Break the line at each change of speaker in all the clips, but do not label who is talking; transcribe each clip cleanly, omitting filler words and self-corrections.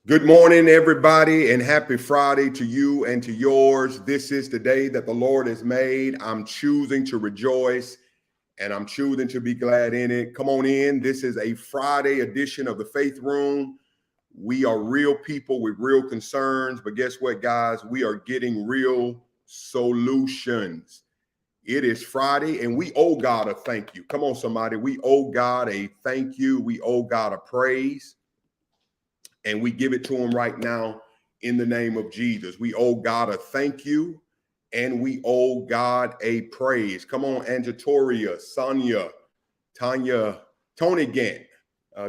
Good morning, everybody, and happy Friday to you and to yours. This is the day that the Lord has made. I'm choosing to rejoice and I'm choosing to be glad in it. Come on in. This is a Friday edition of the Faith Room. We are real people with real concerns, but guess what, guys? We are getting real solutions. It is Friday, and we owe God a thank you. Come on, somebody. We owe God a thank you. We owe God a praise. And we give it to him right now in the name of Jesus. We owe God a thank you and we owe God a praise. Come on, Angetoria, Sonia, Tanya, Tony Gant.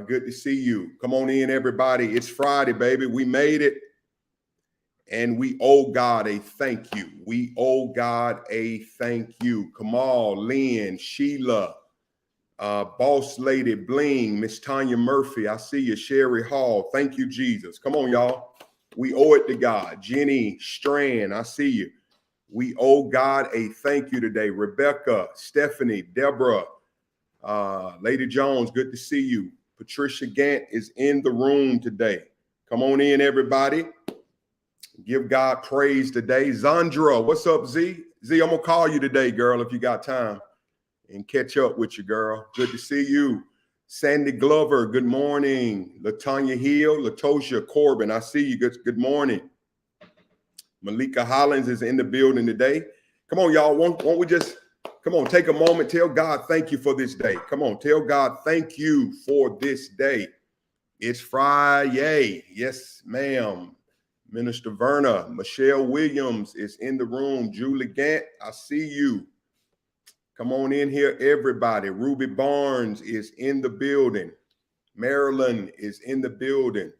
Good to see you. Come on in, everybody. It's Friday, baby. We made it. And we owe God a thank you. We owe God a thank you. Kamal, Lynn, Sheila, Boss Lady Bling, Miss Tanya Murphy, I see you. Sherry Hall, thank you, Jesus. Come on, y'all. We owe it to God. Jenny Strand, I see you. We owe God a thank you today. Rebecca, Stephanie, Deborah, Lady Jones, good to see you. Patricia Gant is in the room today. Come on in, everybody. Give God praise today. Zandra, what's up, Z? Z, I'm going to call you today, girl, if you got time. And catch up with you, girl. Good to see you. Sandy Glover, good morning. Latanya Hill, Latosha Corbin, I see you. Good morning. Malika Hollins is in the building today. Come on, y'all. Won't we just, come on, take a moment. Tell God thank you for this day. Come on, tell God thank you for this day. It's Friday. Yes, ma'am. Minister Verna, Michelle Williams is in the room. Julie Gant, I see you. Come on in here, everybody. Ruby Barnes is in the building. Marilyn is in the building.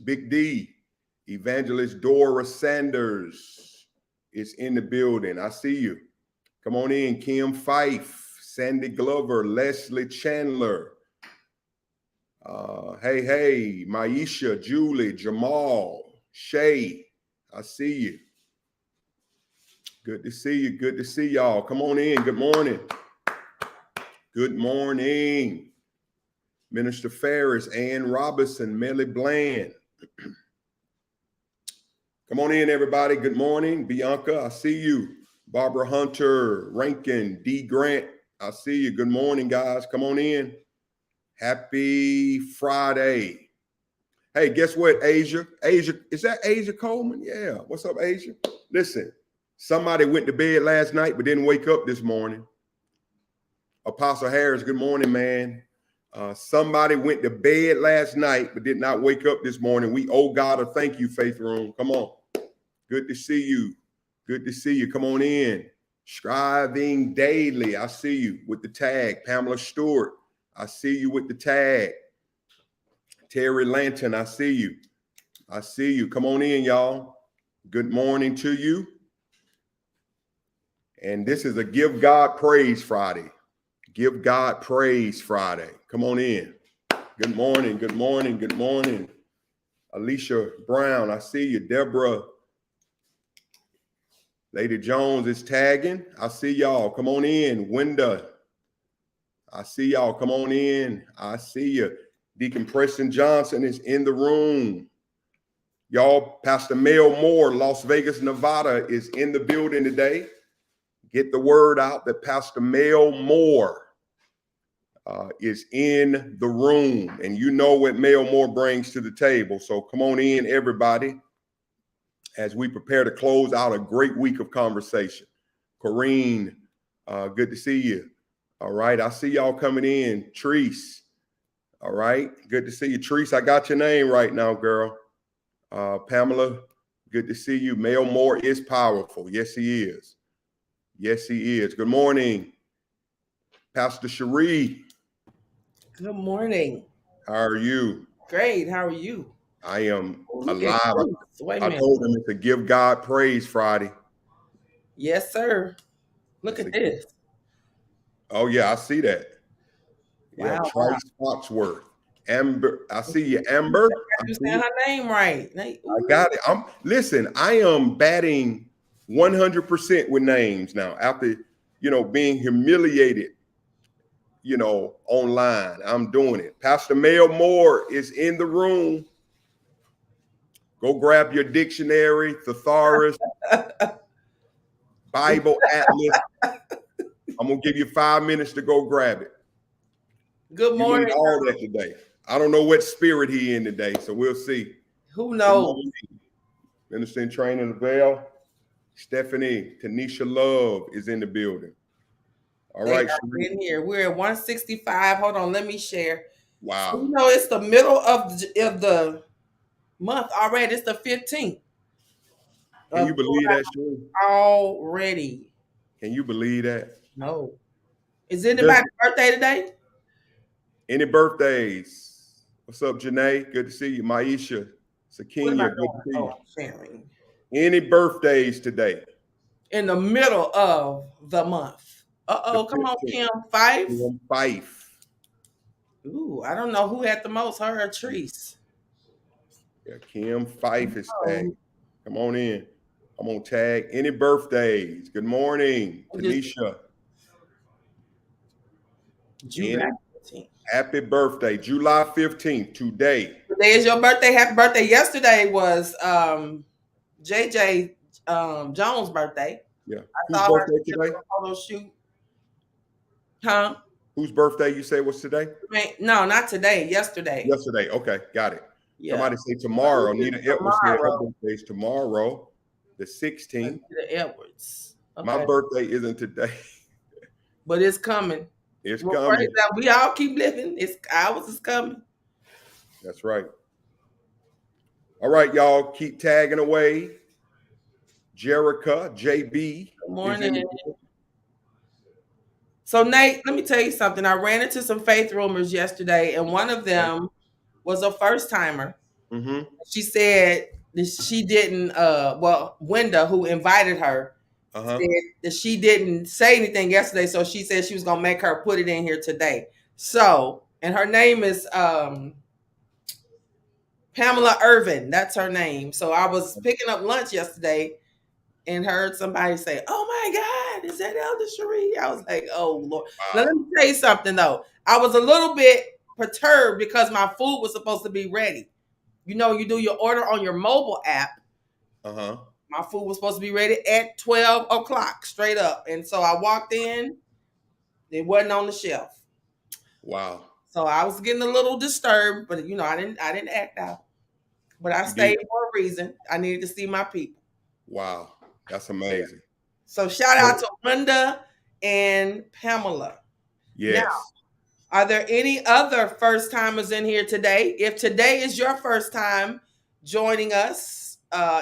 Big D, Evangelist Dora Sanders is in the building. I see you. Come on in. Kim Fife, Sandy Glover, Leslie Chandler. Hey, Maisha, Julie, Jamal, Shay, I see you. Good to see you. Good to see y'all. Come on in. Good morning. Good morning. Minister Ferris, Ann Robinson, Melly Bland. Come on in, everybody. Good morning. Bianca, I see you. Barbara Hunter, Rankin, D. Grant, I see you. Good morning, guys. Come on in. Happy Friday. Hey, guess what, Asia? Asia, is that Asia Coleman? Yeah. What's up, Asia? Listen, somebody went to bed last night but didn't wake up this morning. Apostle Harris, good morning, man. Somebody went to bed last night but did not wake up this morning. We owe God a thank you, Faith Room. Come on. Good to see you. Good to see you. Come on in. Striving Daily, I see you with the tag. Pamela Stewart, I see you with the tag. Terry Lanton, I see you. I see you. Come on in, y'all. Good morning to you. And this is a Give God Praise Friday. Give God Praise Friday. Come on in. Good morning. Good morning. Good morning. Alicia Brown, I see you. Deborah. Lady Jones is tagging. I see y'all. Come on in. Wenda. I see y'all. Come on in. I see you. Deacon Preston Johnson is in the room. Y'all, Pastor Mel Moore, Las Vegas, Nevada, is in the building today. Get the word out that Pastor Mel Moore is in the room. And you know what Mel Moore brings to the table. So come on in, everybody, as we prepare to close out a great week of conversation. Corrine, good to see you. All right, I see y'all coming in. Treese, all right, good to see you. Treese, I got your name right now, girl. Pamela, good to see you. Mel Moore is powerful. Yes, he is. Yes, he is. Good morning, Pastor Cherie.
Good morning.
How are you?
Great. How are you?
I am
Look at
alive.
Bruce. Wait a
I
minute.
told him it's a Give God Praise Friday.
Yes, sir. Look at this.
Oh, yeah, I see that. Yeah,
Wow. Wow.
Trice Foxworth. Amber, I see you, Amber.
You saying her name right.
I got it. Listen, I am batting 100% with names now after, being humiliated, online. I'm doing it. Pastor Mel Moore is in the room. Go grab your dictionary, thesaurus, Bible Atlas. I'm going to give you 5 minutes to go grab it.
Good
You
morning.
need all that today. I don't know what spirit he in today, so we'll see.
Who knows?
Minister in Training Lavelle, Stephanie, Tanisha Love is in the building. All
They
right,
are in here. We're at 165. Hold on, let me share.
wow.
So, you know, it's the middle of the month already. It's the 15th.
Can you believe that, Sheree?
Already.
Can you believe that?
No. Is anybody's birthday today?
Any birthdays? What's up, Janae? Good to see you. Maisha, Sakina, good to see you.
Sharing.
Any birthdays today?
In the middle of the month. Uh-oh, come on, Kim Fife.
Kim Fife.
Ooh, I don't know who had the most, her or Treese.
Yeah, Kim Fife is tagged. Come on in. I'm going to tag any birthdays. Good morning, Tanisha.
July 15th.
Happy birthday, July 15th, today.
Today is your birthday. Happy birthday. Yesterday was JJ Jones' birthday.
Yeah.
I
Whose birthday today?
Photo shoot. Huh?
Whose birthday you say was today?
No, not today. Yesterday.
Yesterday. Okay, got it.
Yeah.
Somebody say tomorrow. Nita Edwards said her birthday is tomorrow, the 16th.
Nita Edwards.
Okay. My birthday isn't today.
But it's coming.
It's coming.
We all keep living. Ours is coming.
That's right. All right, y'all. Keep tagging away. Jerica, JB.
Good morning. So, Nate, let me tell you something. I ran into some faith rumors yesterday, and one of them was a first timer.
Mm-hmm.
She said that she didn't, Wenda, who invited her, said that she didn't say anything yesterday. So she said she was going to make her put it in here today. So, and her name is Pamela Irvin. That's her name. So I was picking up lunch yesterday and heard somebody say, "Oh my God, is that Elder Cherie?" I was like, "Oh Lord." Wow. Now, let me tell you something though. I was a little bit perturbed because my food was supposed to be ready. You know, you do your order on your mobile app. My food was supposed to be ready at 12 o'clock, straight up. And so I walked in, it wasn't on the shelf.
Wow.
So I was getting a little disturbed, but you know, I didn't act out. But I stayed for a reason. I needed to see my people.
Wow. That's amazing.
So shout out to Wenda and Pamela.
Yes.
Now, are there any other first timers in here today? If today is your first time joining us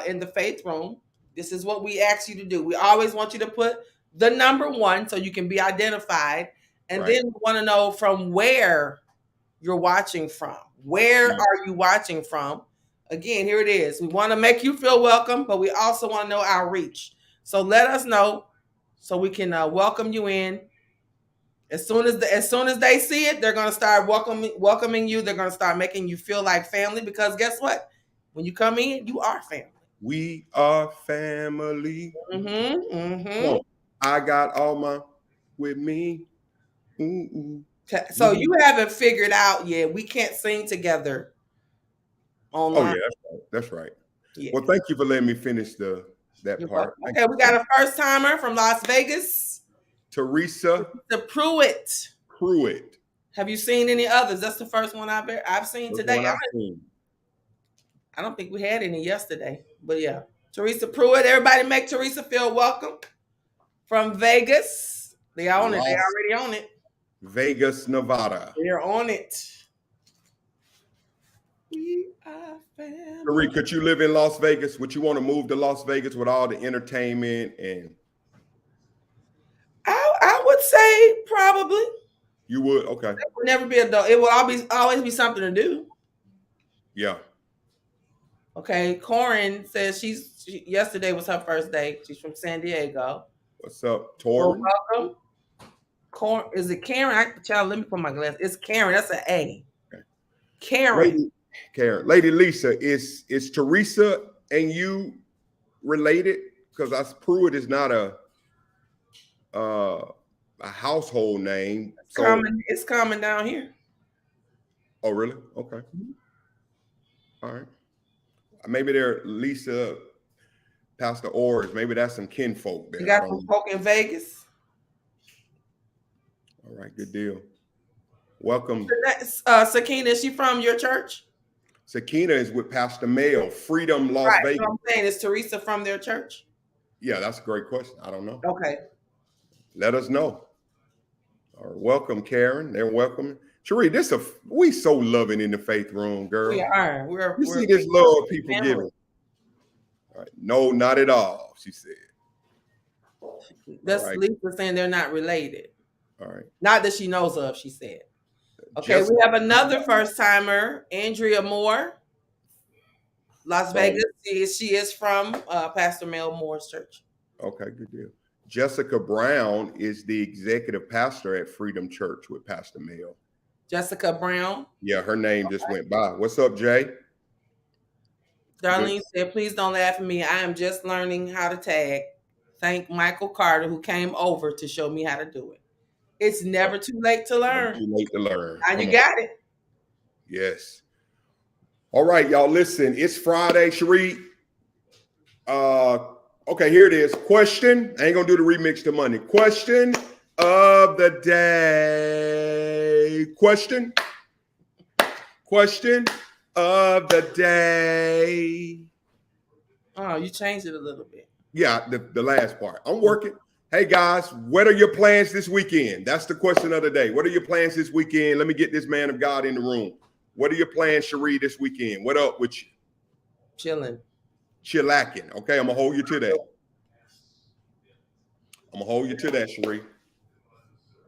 in the faith room, this is what we ask you to do. We always want you to put the number 1 so you can be identified. And then we want to know from where you're watching from. Where are you watching from? Again, here it is. We want to make you feel welcome, but we also want to know our reach. So let us know so we can welcome you in. As soon as they see it, they're going to start welcoming you. They're going to start making you feel like family because guess what? When you come in, you are family.
We are family.
Mm-hmm. Mm-hmm.
I got Alma with me.
Mm-mm. So you haven't figured out yet. We can't sing together online.
Oh yeah, that's right. Yeah. Well, thank you for letting me finish that part.
Okay, we got a first timer from Las Vegas.
Teresa
Pruitt.
Pruitt.
Have you seen any others? That's the first one I've seen today. I don't think we had any yesterday, but yeah. Teresa Pruitt. Everybody make Teresa feel welcome from Vegas. They own it. They already own it.
Vegas, Nevada.
They're on it. We are family.
Marie, could you live in Las Vegas? Would you want to move to Las Vegas with all the entertainment and?
I would say probably.
You would? Okay.
It would never be a dog. It will always be something to do.
Yeah.
Okay. Corin says yesterday was her first day. She's from San Diego.
What's up, Tori?
Welcome. Is it Karen? Child, let me put my glasses. It's Karen. That's an A. Okay. Karen.
Lady Lisa, is Teresa and you related? Because Pruitt is not a household name.
It's common down here.
Oh, really? Okay. All right. Maybe they're Lisa, Pastor Orrs. Maybe that's some kinfolk there.
You got some folk in Vegas.
All right, good deal. Welcome.
Sakina, is she from your church?
Sakina is with Pastor Mel, Freedom, Las Vegas.
So I'm saying, is Teresa from their church?
Yeah, that's a great question. I don't know.
Okay.
Let us know. All right, welcome, Karen. They're welcome. Cherie, we so loving in the faith room, girl.
We are. We're
see this love people
family.
giving. All right. No, not at all, she said.
That's right. Lisa saying they're not related.
All right.
Not that she knows of, she said. Okay, we have another first timer, Andrea Moore, Las Vegas. She is from Pastor Mel Moore's church.
Okay, good deal. Jessica Brown is the executive pastor at Freedom Church with Pastor Mel.
Jessica Brown?
Yeah, her name just went by. What's up, Jay?
Darlene said, please don't laugh at me. I am just learning how to tag. Thank Michael Carter, who came over to show me how to do it. It's never too late to learn.
Never too late to learn.
Now you got it.
Yes. All right, y'all. Listen, it's Friday, Cherie. Okay, here it is. Question. I ain't gonna do the remix to money. Question of the day. Question of the day.
Oh, you changed it a little bit.
Yeah, the last part. I'm working. Hey guys, what are your plans this weekend? That's the question of the day. What are your plans this weekend? Let me get this man of God in the room. What are your plans, Cherie, this weekend? What up with you?
Chilling.
Chillacking. Okay, I'm gonna hold you to that. Cherie.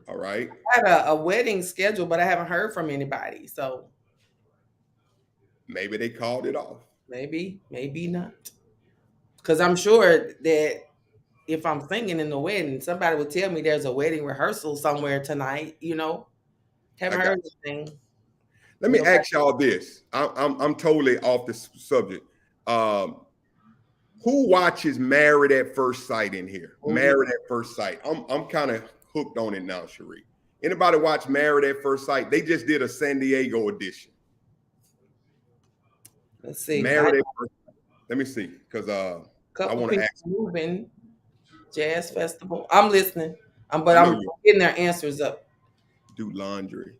All right.
I had a wedding schedule, but I haven't heard from anybody. So
maybe they called it off.
Maybe not. Because I'm sure that if I'm singing in the wedding, somebody would tell me there's a wedding rehearsal somewhere tonight, Haven't heard anything.
Let me ask y'all this. I'm totally off the subject. Who watches Married at First Sight in here? Mm-hmm. Married at First Sight. I'm kind of hooked on it now, Cherie. Anybody watch Married at First Sight? They just did a San Diego edition.
Let's see.
Married at First Sight. Let me see, because I want to ask.
Moving Jazz Festival. I'm listening. But I'm getting their answers up.
Do laundry.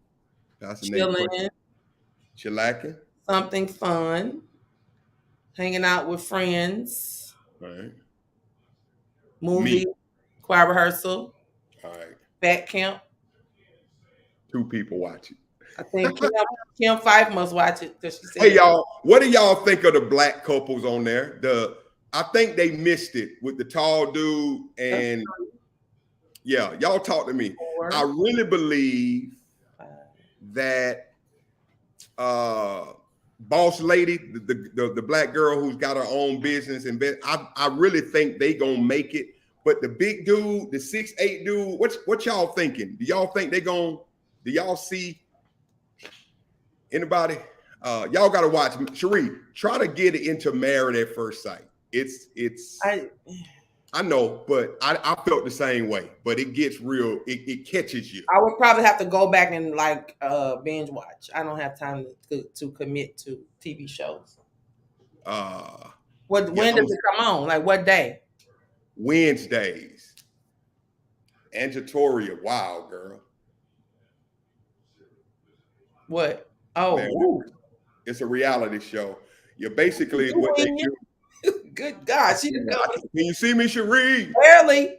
That's
Chilling.
Chillacking.
Something fun. Hanging out with friends.
All right.
Movie. Choir rehearsal.
All right.
Fat camp.
2 people watch it.
I think Kim Fife must watch it. She said,
hey y'all, what do y'all think of the black couples on there? I think they missed it with the tall dude and yeah, y'all talk to me. I really believe that boss lady, the black girl who's got her own business and I really think they gonna make it. But the big dude, the 6'8" dude, what y'all thinking? Do y'all think do y'all see anybody? Y'all gotta watch. Cherie, try to get it into Married at First Sight. I know, but I felt the same way. But it gets real. It catches you.
I would probably have to go back and binge watch. I don't have time to commit to TV shows. When does it come on? Like what day?
Wednesdays. Angetoria, wow, girl.
What? Oh,
man, it's a reality show. You're basically what they do.
Good God, she didn't know.
Can you see me, Cherie?
Barely.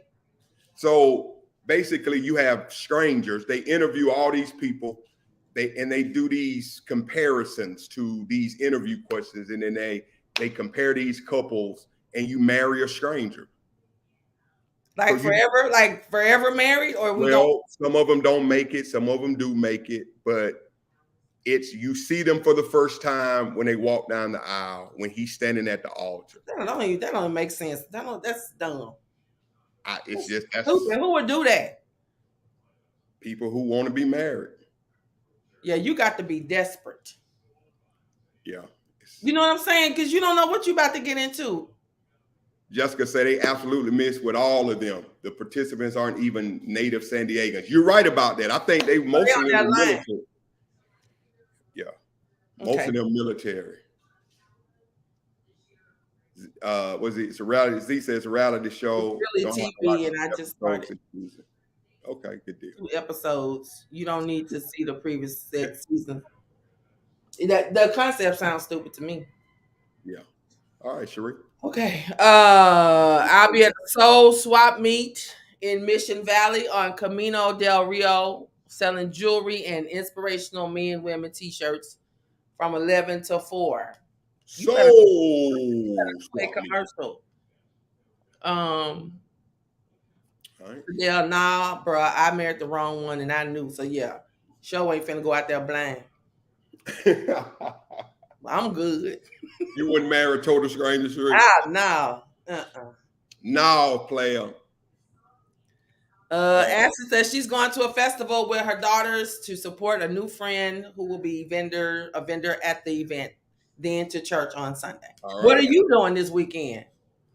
So basically, you have strangers. They interview all these people. They do these comparisons to these interview questions, and then they compare these couples, and you marry a stranger.
Like so forever married, or
some of them don't make it. Some of them do make it, but you see them for the first time when they walk down the aisle, when he's standing at the altar.
That don't make sense. That's dumb.
It's just that's
stupid. Who would do that?
People who want to be married.
Yeah, you got to be desperate.
Yeah.
You know what I'm saying? Because you don't know what you're about to get into.
Jessica said they absolutely missed with all of them. The participants aren't even native San Diegans. You're right about that. I think they mostly military. Yeah. Most of them military. Was it? It's a reality. Z says a reality show.
Really
Don't have to
TV,
watch
and I
the
just
episodes
started
this season. Okay, good deal.
2 episodes. You don't need to see the previous season. That the concept sounds stupid to me.
Yeah. All right, Sheree.
Okay. I'll be at the Soul Swap Meet in Mission Valley on Camino del Rio, selling jewelry and inspirational men and women t-shirts from 11 to 4.
So
Play commercial.
All right.
Yeah, nah, bro. I married the wrong one and I knew. So yeah. Show ain't finna go out there blind. I'm good.
You wouldn't marry a total stranger, Sheree?
No.
No, player.
Ashley says she's going to a festival with her daughters to support a new friend who will be a vendor at the event, then to church on Sunday. Right. What are you doing this weekend,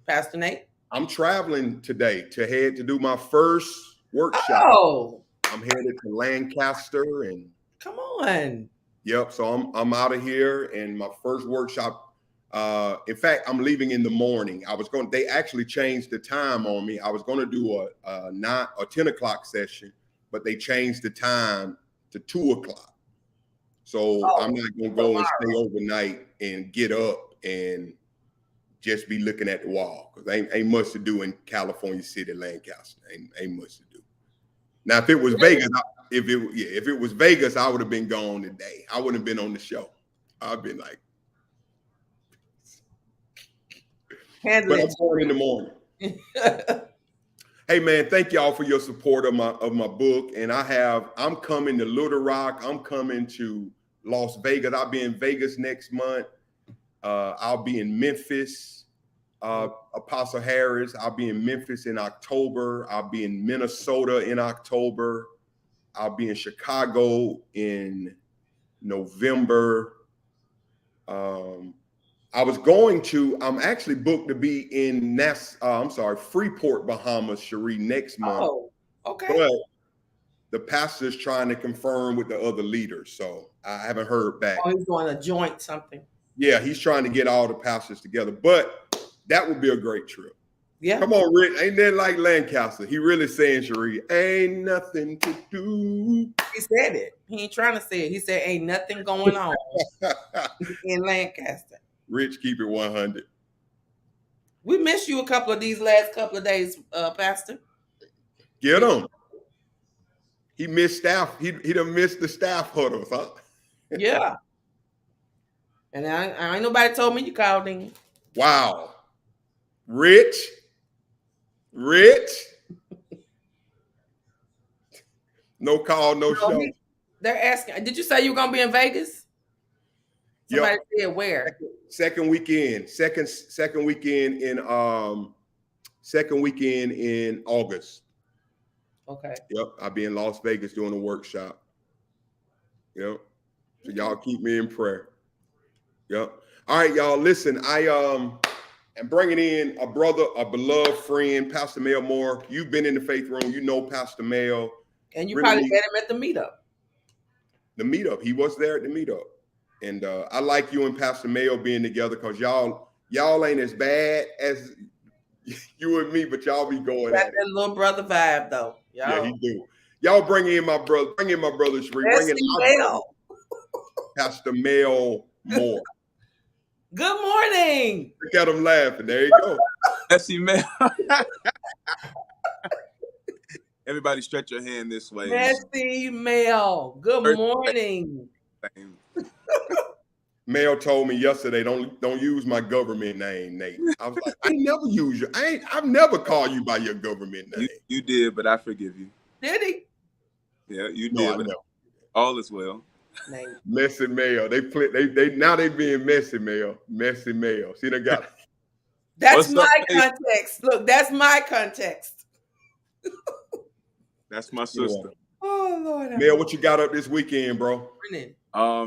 Pastor Nate?
I'm traveling today to head to do my first workshop.
Oh,
I'm headed to Lancaster and
come on.
Yep. So I'm out of here, and my first workshop. In fact, I'm leaving in the morning. They actually changed the time on me. I was going to do a 10 o'clock session, but they changed the time to 2 o'clock. So I'm not going to go and stay overnight and get up and just be looking at the wall, because ain't much to do in California City, Lancaster. Ain't much to do. Now, if it was Vegas, if it was Vegas, I would have been gone today. I wouldn't have been on the show. I've been like, but I'm going in the morning. Hey man, thank y'all for your support of my book. And I'm coming to Little Rock. I'm coming to Las Vegas. I'll be in Vegas next month. I'll be in Memphis. Apostle Harris. I'll be in Memphis in October. I'll be in Minnesota in October. I'll be in Chicago in November. I'm actually booked to be in Freeport, Bahamas, Sheree, next month.
Oh, okay.
But the pastor's trying to confirm with the other leaders, so I haven't heard back.
Oh, he's doing a joint something.
Yeah, he's trying to get all the pastors together, but that would be a great trip.
Yeah.
Come on, Rick. Ain't that like Lancaster? He really saying, Sheree, ain't nothing to do.
He said it. He ain't trying to say it. He said, ain't nothing going on in Lancaster.
Rich, keep it 100.
We missed you these last couple of days, Pastor.
Get him. He missed staff. He done missed the staff huddles, huh?
Yeah. And I ain't nobody told me you called in.
Wow. Rich. No call, no show.
They're asking, did you say you were going to be in Vegas? Somebody said where?
Second weekend in August.
Okay.
Yep. I'll be in Las Vegas doing a workshop. Yep. So y'all keep me in prayer. Yep. All right, y'all. Listen, I am bringing in a brother, a beloved friend, Pastor Mel Moore. You've been in the faith room. You know Pastor Mel. And
you probably met him at the meetup.
The meetup. He was there at the meetup. And I like you and Pastor Mel being together, because y'all ain't as bad as you and me, but y'all be going
at it. That little brother vibe, though. Y'all.
Yeah, he do. Y'all bring in my brother. Bring in my brother, Sheree. Bring in my Pastor Mel Moore.
Good morning.
Look at him laughing. There you go.
Bessie Mel. Everybody stretch your hand this way.
Bessie Mel. Good morning.
Mel told me yesterday, don't use my government name, Nate. I was like, I've never called you by your government name.
You did, but I forgive you.
Did he?
Yeah, you did. But all is well.
Nate.
Messy Mel. They being messy Mel. Messy Mel. See, they got.
That's my context. Look, that's my context.
That's my sister.
Oh Lord.
Mel, what you got up this weekend, bro?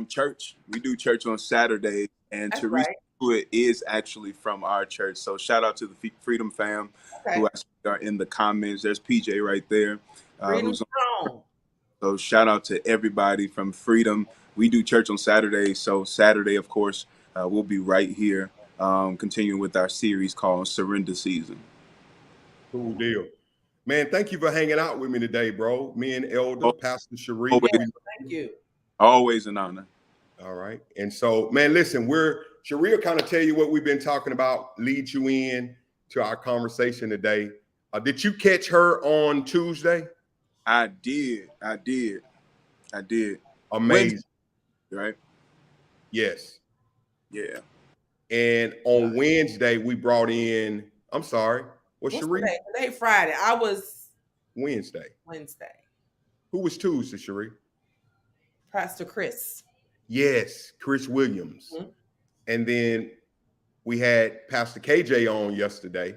Church. We do church on Saturday, and
that's
Teresa Pruitt is actually from our church. So shout out to the Freedom fam who actually are in the comments. There's PJ right there. So shout out to everybody from Freedom. We do church on Saturday. So Saturday, of course, we'll be right here continuing with our series called Surrender Season.
Cool deal. Man, thank you for hanging out with me today, bro. Me and Elder, Pastor Cherie.
Yeah, thank you.
Always an honor.
All right. And so, man, listen, Cherie will kind of tell you what we've been talking about, lead you in to our conversation today. Did you catch her on Tuesday?
I did.
Amazing.
Wednesday, right?
Yes.
Yeah.
And on Wednesday, we brought in, I'm sorry, what's Cherie?
Today, Friday. I was
Wednesday. Who was Tuesday, Cherie?
Pastor Chris.
Yes, Chris Williams. Mm-hmm. And then we had Pastor KJ on yesterday,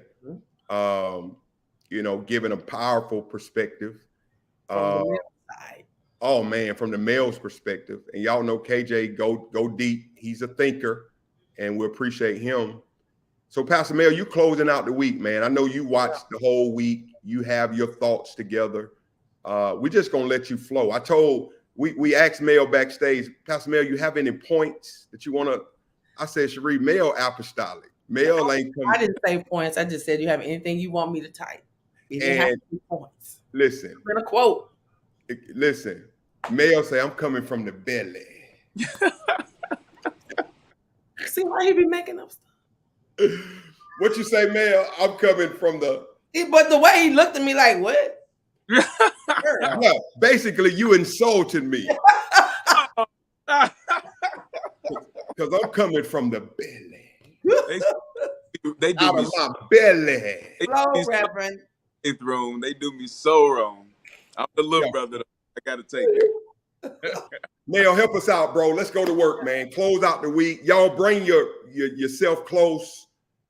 giving a powerful perspective.
From the male side.
Oh, man, from the male's perspective. And y'all know KJ go deep. He's a thinker, and we appreciate him. So, Pastor Mel, you closing out the week, man. I know you watched the whole week. You have your thoughts together. We're just going to let you flow. We asked Mel backstage, Pastor Mel, you have any points that you want to? I said, Cherie, Mel apostolic. Mel ain't coming.
I didn't say points. I just said, you have anything you want me to type? You didn't have to be points.
Listen.
I'm going to quote.
Listen, Mel say, I'm coming from the belly.
See why he be making up stuff?
What you say, Mel? I'm coming from the...
But the way he looked at me like, what?
No, basically, you insulted me. Because I'm coming from the belly.
They do
out
me
of my belly.
Hello, Reverend.
Room. They do me so wrong. I'm the little brother. I got to take it.
Mel, help us out, bro. Let's go to work, man. Close out the week. Y'all bring yourself close.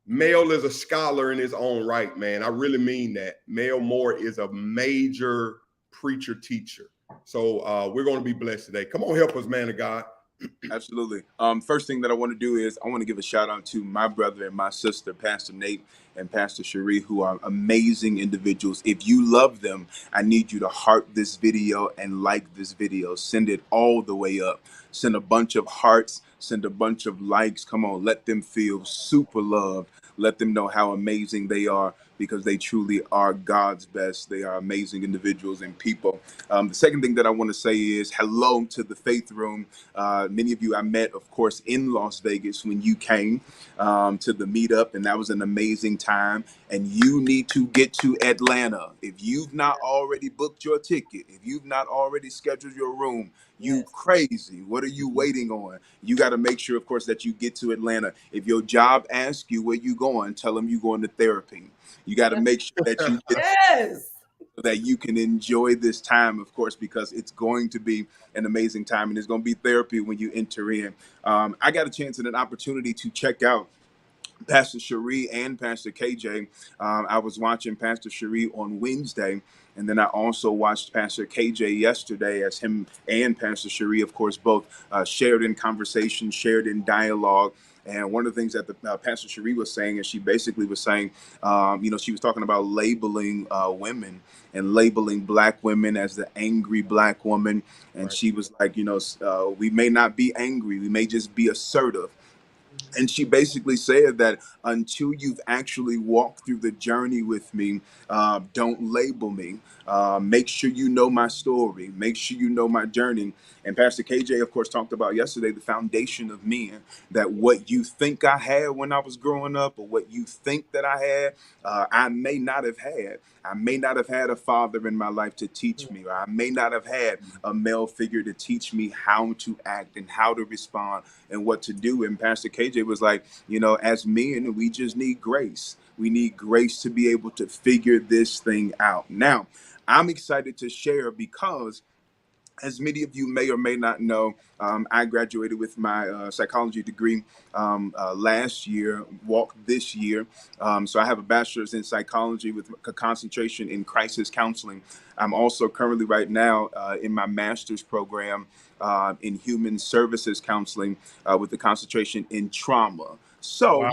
Mel is a scholar in his own right, man. I really mean that. Mel Moore is a major preacher teacher. So we're going to be blessed today. Come on, help us, man of God.
Absolutely. First thing that I want to do is I want to give a shout out to my brother and my sister, Pastor Nate and Pastor Cherie, who are amazing individuals. If you love them, I need you to heart this video and like this video. Send it all the way up. Send a bunch of hearts. Send a bunch of likes. Come on, let them feel super loved. Let them know how amazing they are, because they truly are God's best. They are amazing individuals and people. The second thing that I want to say is hello to the Faith Room. Many of you I met, of course, in Las Vegas when you came to the meetup, and that was an amazing time. And you need to get to Atlanta. If you've not already booked your ticket, if you've not already scheduled your room, you crazy. What are you waiting on? You got to make sure, of course, that you get to Atlanta. If your job asks you where you going, tell them you're going to therapy. You got to make sure that you get so that you can enjoy this time, of course, because it's going to be an amazing time, and it's going to be therapy when you enter in. I got a chance and an opportunity to check out Pastor Cherie and Pastor KJ. I was watching Pastor Cherie on Wednesday, and then I also watched Pastor KJ yesterday, as him and Pastor Cherie, of course, both shared in conversation, shared in dialogue. And one of the things that the Pastor Cherie was saying, is she basically was saying, she was talking about labeling women and labeling Black women as the angry Black woman. And right. She was like, we may not be angry, we may just be assertive. And she basically said that until you've actually walked through the journey with me, don't label me. Make sure you know my story. Make sure you know my journey. And Pastor KJ, of course, talked about yesterday the foundation of men, that what you think I had when I was growing up, or what you think that I had, I may not have had. I may not have had a father in my life to teach me, or I may not have had a male figure to teach me how to act and how to respond and what to do. And Pastor KJ was like, as men, we just need grace. We need grace to be able to figure this thing out. Now, I'm excited to share because, as many of you may or may not know, I graduated with my psychology degree last year, walked this year. So I have a bachelor's in psychology with a concentration in crisis counseling. I'm also currently right now in my master's program in human services counseling with a concentration in trauma. So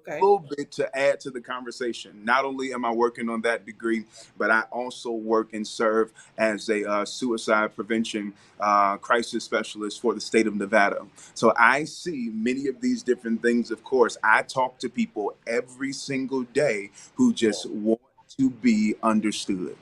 Okay.
little bit to add to the conversation. Not only am I working on that degree, but I also work and serve as a suicide prevention crisis specialist for the state of Nevada. So I see many of these different things. Of course, I talk to people every single day who just want to be understood.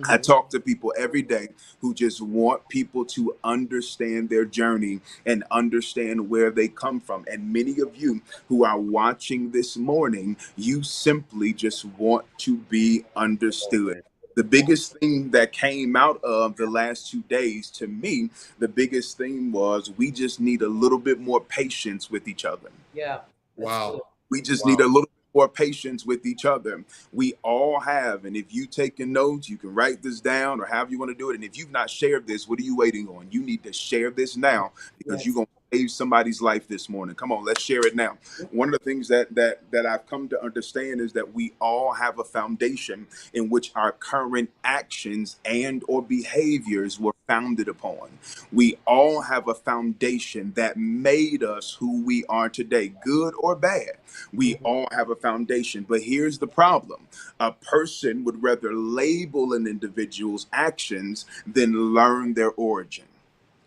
I
Mhm.
talk to people every day who just want people to understand their journey and understand where they come from. And many of you who are watching this morning, you simply just want to be understood. The biggest thing that came out of the last 2 days to me, the biggest thing was we just need a little bit more patience with each other.
Yeah. That's good.
Wow.
We just
Wow.
need a little bit more patience with each other. We all have, and if you taking notes, you can write this down or however you want to do it. And if you've not shared this, what are you waiting on? You need to share this now because you're
Yes.
gonna save somebody's life this morning. Come on, let's share it now. One of the things that I've come to understand is that we all have a foundation in which our current actions and or behaviors were founded upon. We all have a foundation that made us who we are today, good or bad. We
Mhm.
all have a foundation, but here's the problem. A person would rather label an individual's actions than learn their origin.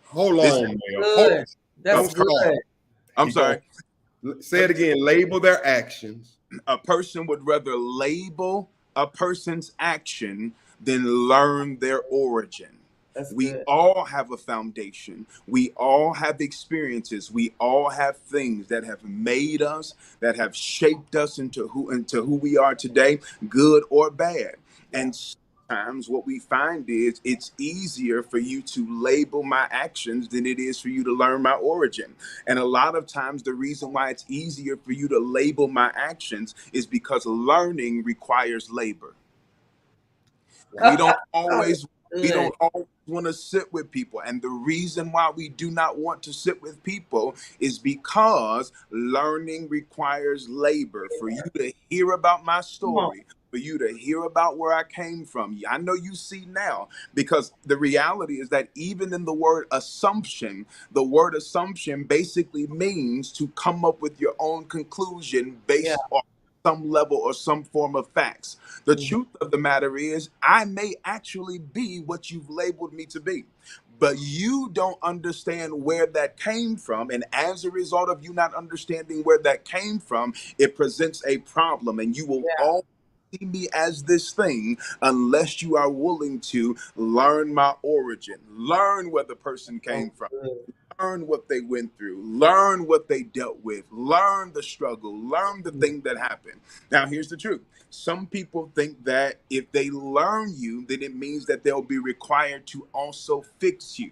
Hold
This,
on, man.
Good. That's
Go
good.
Carl.
I'm
He go.
sorry.
Say it again. Label their actions.
A person would rather label a person's action than learn their origin.
That's
We
good.
all have a foundation. We all have experiences. We all have things that have made us, that have shaped us into who we are today, good or bad.
Yeah.
And sometimes what we find is it's easier for you to label my actions than it is for you to learn my origin. And a lot of times the reason why it's easier for you to label my actions is because learning requires labor. We don't always we
Good.
don't always want to sit with people, and the reason why we do not want to sit with people is because learning requires labor. For you to hear about my
Come on.
story, for you to hear about where I came from, I know you see now, because the reality is that even in the word assumption basically means to come up with your own conclusion
Yeah.
based on some level or some form of facts. The
Mhm.
truth of the matter is, I may actually be what you've labeled me to be, but you don't understand where that came from. And as a result of you not understanding where that came from, it presents a problem, and you will
Yeah.
all see me as this thing unless you are willing to learn my origin, learn where the person
So
came from,
good.
learn what they went through, learn what they dealt with, learn the struggle, learn the thing that happened. Now, here's the truth. Some people think that if they learn you, then it means that they'll be required to also fix you.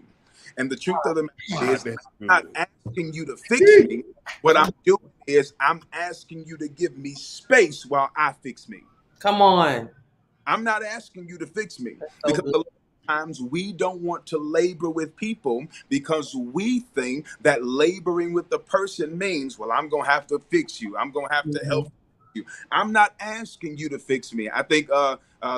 And the truth of the matter
God,
is,
that's
I'm
good.
not asking you to fix me. What I'm doing is I'm asking you to give me space while I fix me.
Come on.
I'm not asking you to fix me
That's so
because
good.
a lot of times we don't want to labor with people because we think that laboring with the person means, well, I'm going to have to fix you. I'm going to have to help
Mhm.
you. I'm not asking you to fix me. I think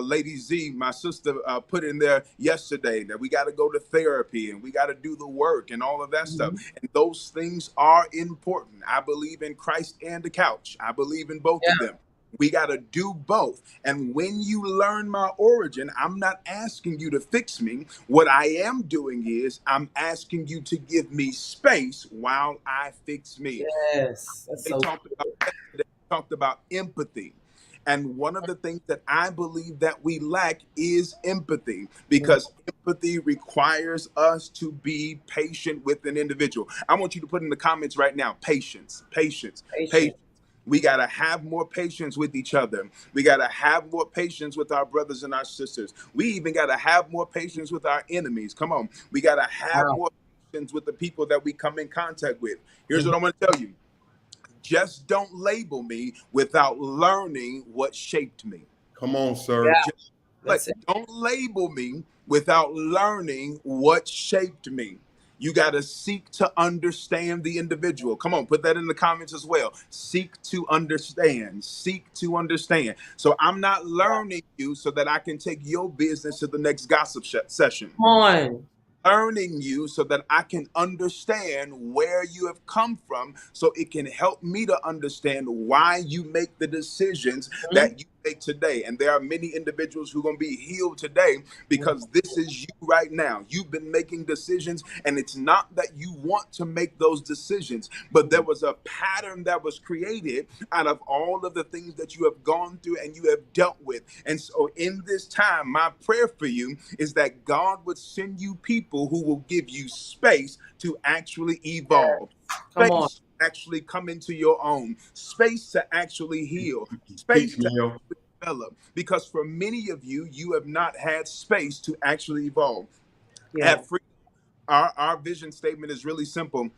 Lady Z, my sister, put in there yesterday that we got to go to therapy and we got to do the work and all of that stuff.
Mhm.
And those things are important. I believe in Christ and the couch. I believe in both
Yeah.
of them. We got to do both. And when you learn my origin, I'm not asking you to fix me. What I am doing is I'm asking you to give me space while I fix me.
Yes. That's
They
so
talked about
good.
yesterday, talked about empathy. And one of the things that I believe that we lack is empathy,
Mhm.
because empathy requires us to be patient with an individual. I want you to put in the comments right now, patience, patience,
Patient.
patience. We got to have more patience with each other. We got to have more patience with our brothers and our sisters. We even got to have more patience with our enemies. Come on. We got to have
Wow.
more patience with the people that we come in contact with. Here's
Mhm.
what I'm going to tell you. Just don't label me without learning what shaped me.
Come on,
Yeah.
sir.
Just
That's it.
don't label me without learning what shaped me. You got to seek to understand the individual. Come on, put that in the comments as well. Seek to understand. Seek to understand. So I'm not learning you so that I can take your business to the next gossip session.
Come on.
learning you so that I can understand where you have come from, so it can help me to understand why you make the decisions
Mhm.
that you make today. And there are many individuals who are going to be healed today because this is you right now. You've been making decisions, and it's not that you want to make those decisions, but there was a pattern that was created out of all of the things that you have gone through and you have dealt with. And so in this time, my prayer for you is that God would send you people who will give you space to actually evolve,
Come on.
space to actually come into your own, space to actually heal,
Teach
space
me,
to
yo.
develop. Because for many of you, you have not had space to actually evolve.
Yeah.
At Freedom, our vision statement is really simple.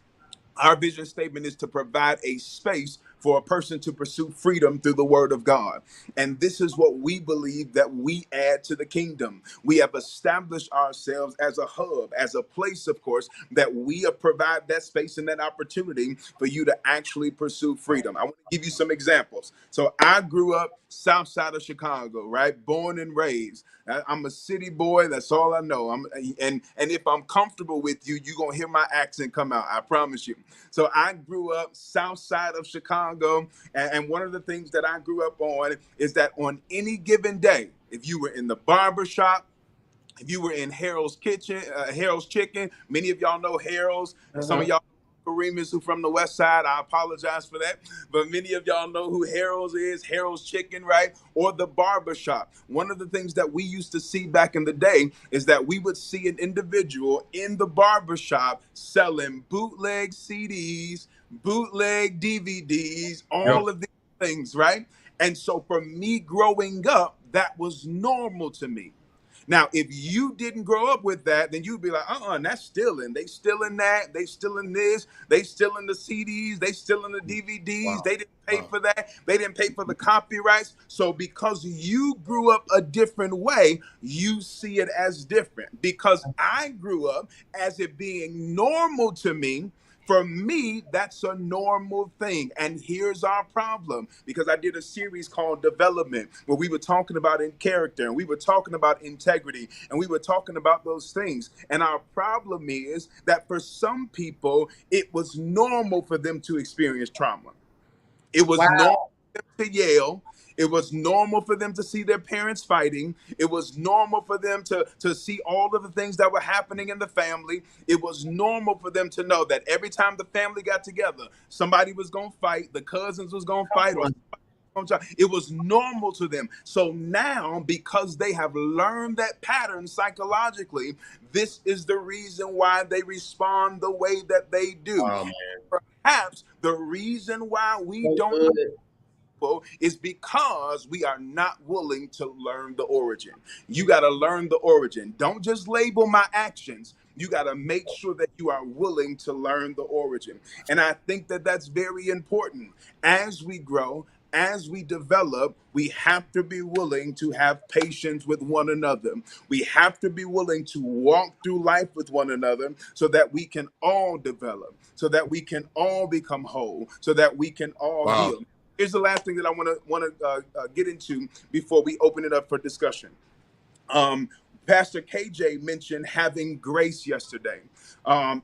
Our vision statement is to provide a space for a person to pursue freedom through the word of God. And this is what we believe that we add to the kingdom. We have established ourselves as a hub, as a place, of course, that we provide that space and that opportunity for you to actually pursue freedom. I want to give you some examples. So I grew up south side of Chicago, right? Born and raised. I'm a city boy. That's all I know. And if I'm comfortable with you, you're gonna hear my accent come out. I promise you. So I grew up south side of Chicago, and one of the things that I grew up on is that on any given day, if you were in the barber shop, if you were in Harold's Kitchen, Harold's Chicken, many of y'all know Harold's. Some of
Uh-huh.
y'all Kareem's who from the West Side. I apologize for that, but many of y'all know who Harold's is. Harold's Chicken, right? Or the barber shop. One of the things that we used to see back in the day is that we would see an individual in the barber shop selling bootleg CDs, bootleg DVDs,
Yep.
all of these things, right? And so for me growing up, that was normal to me. Now, if you didn't grow up with that, then you'd be like, that's stealing. They stealing that. They stealing this. They stealing the CDs. They stealing the DVDs.
Wow.
They didn't pay
Wow.
for that. They didn't pay for the copyrights. So because you grew up a different way, you see it as different. Because I grew up as it being normal to me, for me, that's a normal thing. And here's our problem, because I did a series called Development where we were talking about in character and we were talking about integrity and we were talking about those things. And our problem is that for some people, it was normal for them to experience trauma. It was normal
Wow.
to yell. It was normal for them to see their parents fighting. It was normal for them to see all of the things that were happening in the family. It was normal for them to know that every time the family got together, somebody was going to fight, the cousins was going to
Come
fight, or
on.
it was normal to them. So now, because they have learned that pattern psychologically, this is the reason why they respond the way that they do.
Wow, man.
Perhaps the reason why we
So
don't
good.
is because we are not willing to learn the origin. You got to learn the origin. Don't just label my actions. You got to make sure that you are willing to learn the origin. And I think that that's very important. As we grow, as we develop, we have to be willing to have patience with one another. We have to be willing to walk through life with one another so that we can all develop, so that we can all become whole, so that we can all
Wow.
heal. Here's the last thing that I want to get into before we open it up for discussion. Um, Pastor KJ mentioned having grace yesterday.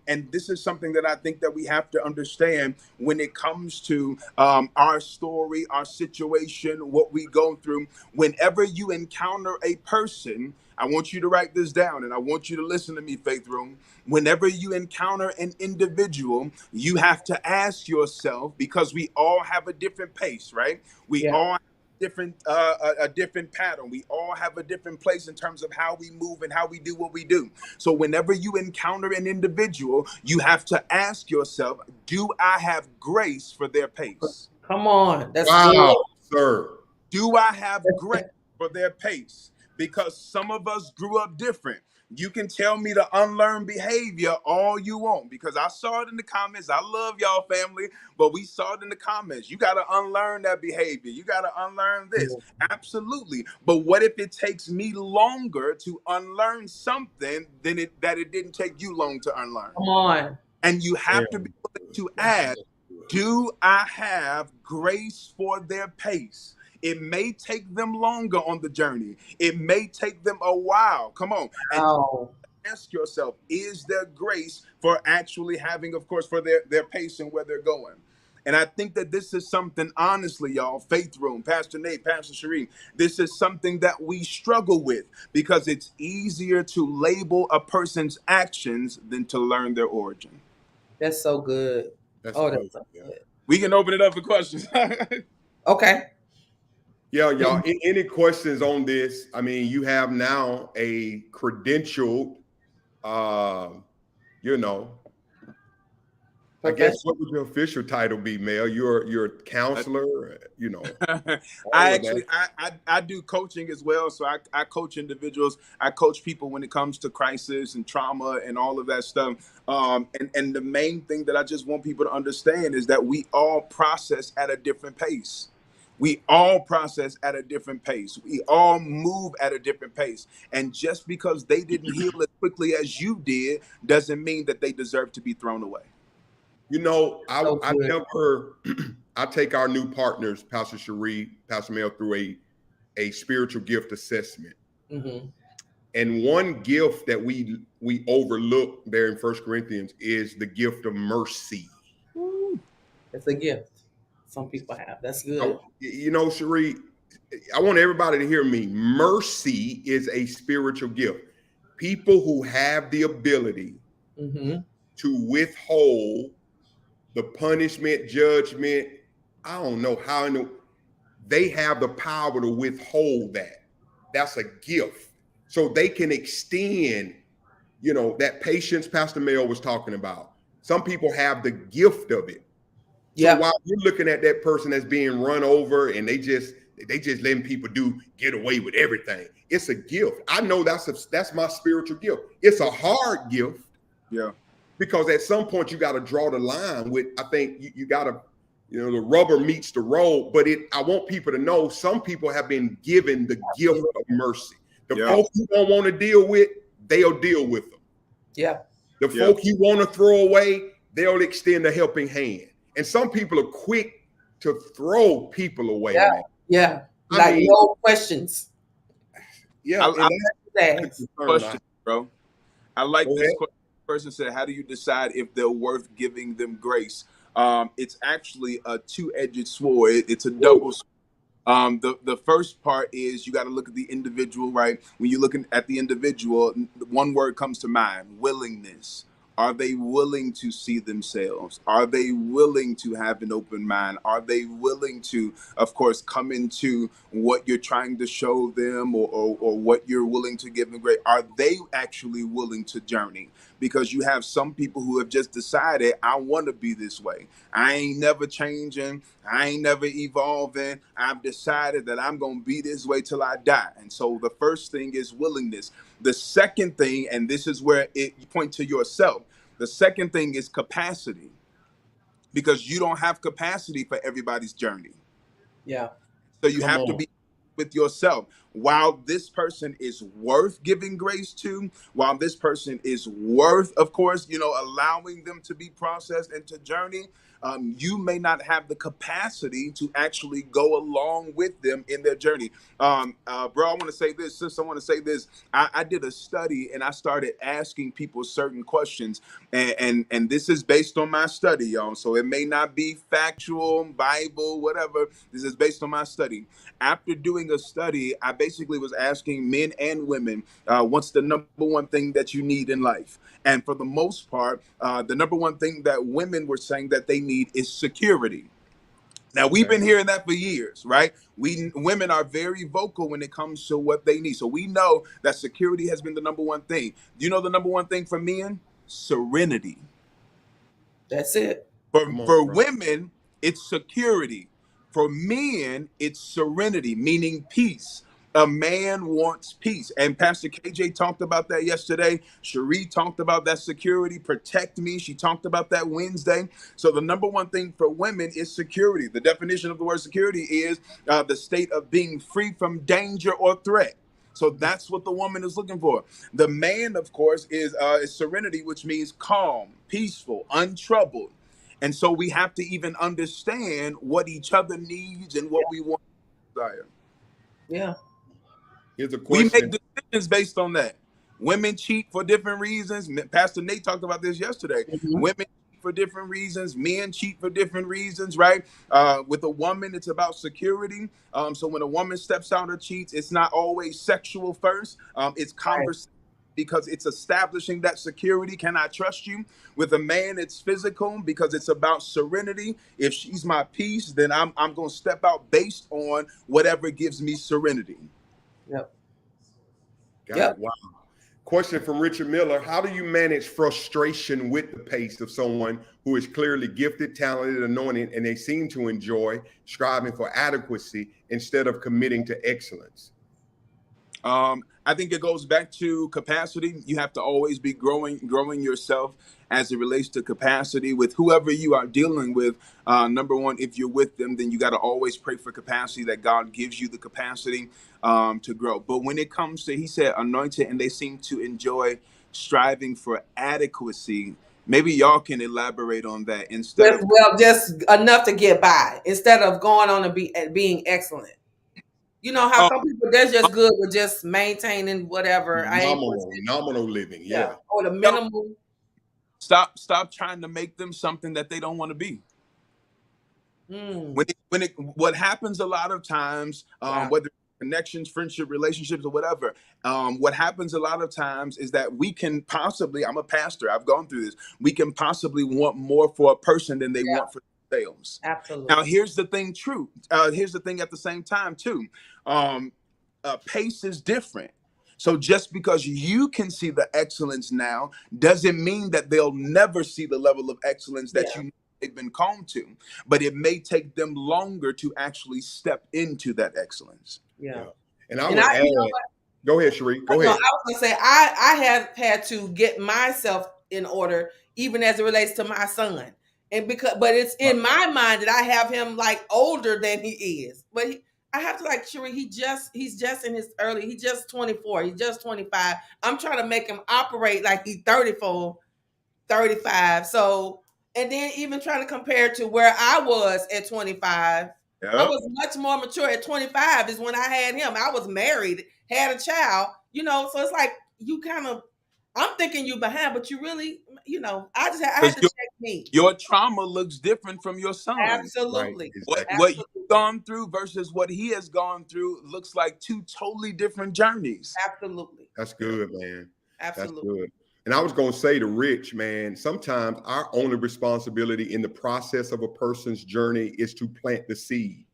And this is something that I think that we have to understand when it comes to our story, our situation, what we go through. Whenever you encounter a person, I want you to write this down and I want you to listen to me, Faith Room. Whenever you encounter an individual, you have to ask yourself, because we all have a different pace, right? We
Yeah.
all different a different pattern. We all have a different place in terms of how we move and how we do what we do. So whenever you encounter an individual, you have to ask yourself, do I have grace for their pace?
Come on. That's good.
Wow, sir.
Do I have grace for their pace? Because some of us grew up different. You can tell me to unlearn behavior all you want, because I saw it in the comments. I love y'all family, but we saw it in the comments. You got to unlearn that behavior. You got to unlearn this. Absolutely. But what if it takes me longer to unlearn something than that it didn't take you long to unlearn?
Come on.
And you
Yeah.
have to be willing to ask, do I have grace for their pace? It may take them longer on the journey. It may take them a while. Come on. And
Wow.
ask yourself, is there grace for actually having, of course, for their pace and where they're going? And I think that this is something, honestly, y'all, Faith Room, Pastor Nate, Pastor Sheree, this is something that we struggle with because it's easier to label a person's actions than to learn their origin.
That's so good.
That's
Oh,
good.
that's so
Yeah.
good.
We can open it up for questions.
Okay.
Yeah, y'all. Any questions on this? I mean, you have now a credentialed, you know, I guess what would your official title be, Mel? You're a counselor, you know.
I actually I do coaching as well. So I coach individuals. I coach people when it comes to crisis and trauma and all of that stuff. And the main thing that I just want people to understand is that we all process at a different pace. We all process at a different pace. We all move at a different pace. And just because they didn't heal as quickly as you did doesn't mean that they deserve to be thrown away.
You know,
So
I
good.
never I take our new partners, Pastor Sheree, Pastor Mel, through a spiritual gift assessment.
Mhm.
And one gift that we overlook there in First Corinthians is the gift of mercy.
Woo. It's a gift some people have. That's good.
You know, Sheree, I want everybody to hear me. Mercy is a spiritual gift. People who have the ability
Mm-hmm.
to withhold the punishment, judgment, I don't know how, they have the power to withhold that. That's a gift. So they can extend, you know, that patience Pastor Mel was talking about. Some people have the gift of it. So
Yeah.
while you're looking at that person that's being run over and they just letting people get away with everything, it's a gift. I know that's my spiritual gift. It's a hard gift.
Yeah.
Because at some point you got to draw the line with, I think you got to, you know, the rubber meets the road. But I want people to know some people have been given the gift of mercy. The folks you don't want to deal with, they'll deal with them.
Yeah.
The folk you want to throw away, they'll extend a helping hand. And some people are quick to throw people away.
Yeah.
Man.
Yeah.
I mean,
no questions.
Yeah.
Question, bro. I like this question. Person said, how do you decide if they're worth giving them grace? It's actually a two-edged sword. It's a double sword. The first part is you got to look at the individual, right? When you're looking at the individual, one word comes to mind: willingness. Are they willing to see themselves? Are they willing to have an open mind? Are they willing to, of course, come into what you're trying to show them or what you're willing to give them grace? Are they actually willing to journey? Because you have some people who have just decided, I want to be this way. I ain't never changing. I ain't never evolving. I've decided that I'm going to be this way till I die. And so the first thing is willingness. The second thing, and this is where you point to yourself, the second thing is capacity, because you don't have capacity for everybody's journey.
Yeah.
So you have to be with yourself. While this person is worth giving grace to, while this person is worth, of course, you know, allowing them to be processed and to journey, you may not have the capacity to actually go along with them in their journey. Bro, I want to say this, sis, I want to say this. I did a study and I started asking people certain questions, and this is based on my study, y'all. So it may not be factual, Bible, whatever. This is based on my study. After doing a study, I basically was asking men and women, what's the number one thing that you need in life? And for the most part, the number one thing that women were saying that they need is security. Now, we've been hearing that for years, right? Women are very vocal when it comes to what they need. So we know that security has been the number one thing. Do you know the number one thing for men? Serenity.
That's it.
For women, it's security. For men, it's serenity, meaning peace. A man wants peace. And Pastor KJ talked about that yesterday. Cherie talked about that security, protect me. She talked about that Wednesday. So the number one thing for women is security. The definition of the word security is the state of being free from danger or threat. So that's what the woman is looking for. The man, of course, is serenity, which means calm, peaceful, untroubled. And so we have to even understand what each other needs and what we want to desire.
Yeah.
Here's a
We
question.
make decisions based on that. Women cheat for different reasons. Pastor Nate talked about this yesterday.
Mhm.
Women cheat for different reasons. Men cheat for different reasons, right? With a woman, it's about security. So when a woman steps out or cheats, it's not always sexual first. It's
Right.
conversation, because it's establishing that security. Can I trust you? With a man, it's physical, because it's about serenity. If she's my peace, then I'm going to step out based on whatever gives me serenity.
Yep.
Got
Yep.
it. Wow. Question from Richard Miller. How do you manage frustration with the pace of someone who is clearly gifted, talented, anointed, and they seem to enjoy striving for adequacy instead of committing to excellence?
I think it goes back to capacity. You have to always be growing yourself as it relates to capacity with whoever you are dealing with. Number one, if you're with them, then you got to always pray for capacity, that God gives you the capacity to grow. But when it comes to, he said, anointed, and they seem to enjoy striving for adequacy. Maybe y'all can elaborate on that instead of.
Well, just enough to get by instead of going on and being excellent. You know how
Oh,
some people, they're just good with just maintaining whatever. I ain't gonna say,
Nominal living.
yeah,
Yeah.
or the minimal.
stop trying to make them something that they don't want to be.
Mm,
What happens a lot of times,
wow.
whether connections, friendship, relationships, or whatever, what happens a lot of times is that we can possibly, I'm a pastor, I've gone through this, we can possibly want more for a person than they
Yeah,
want for themselves. Now,
absolutely.
here's the thing, here's the thing at the same time too. Pace is different. So just because you can see the excellence now doesn't mean that they'll never see the level of excellence that
Yeah,
they've been called to. But it may take them longer to actually step into that excellence.
yeah.
Yeah. And I
And
would
I,
add,
you know,
go ahead, Sheree. Go
no, I
ahead.
was gonna say I have had to get myself in order, even as it relates to my son, and but it's in my mind that I have him like older than he is, but I have to like Sheree. He's just in his early. He's just 24. He's just 25. I'm trying to make him operate like he's 34, 35. So, and then even trying to compare to where I was at 25. I
Yep.
was much more mature at 25 is when I had him. I was married, had a child, so it's like you kind of, I'm thinking you behind, but you really, I had
Because
to check me.
your trauma looks different from your son.
Right.
Absolutely.
Exactly.
What you've
Absolutely.
gone through versus what he has gone through looks like two totally different journeys.
Absolutely.
That's good, man. That's
Absolutely.
good. And I was going to say to Rich, man, sometimes our only responsibility in the process of a person's journey is to plant the seed.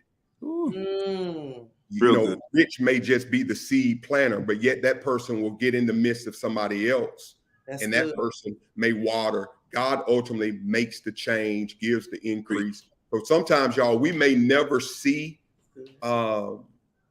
Ooh,
Mm,
You
real
know,
good.
Rich may just be the seed planter, but yet that person will get in the midst of somebody else,
that's
and
good.
that person may water. God ultimately makes the change, gives the increase. So sometimes, y'all, we may never see, uh,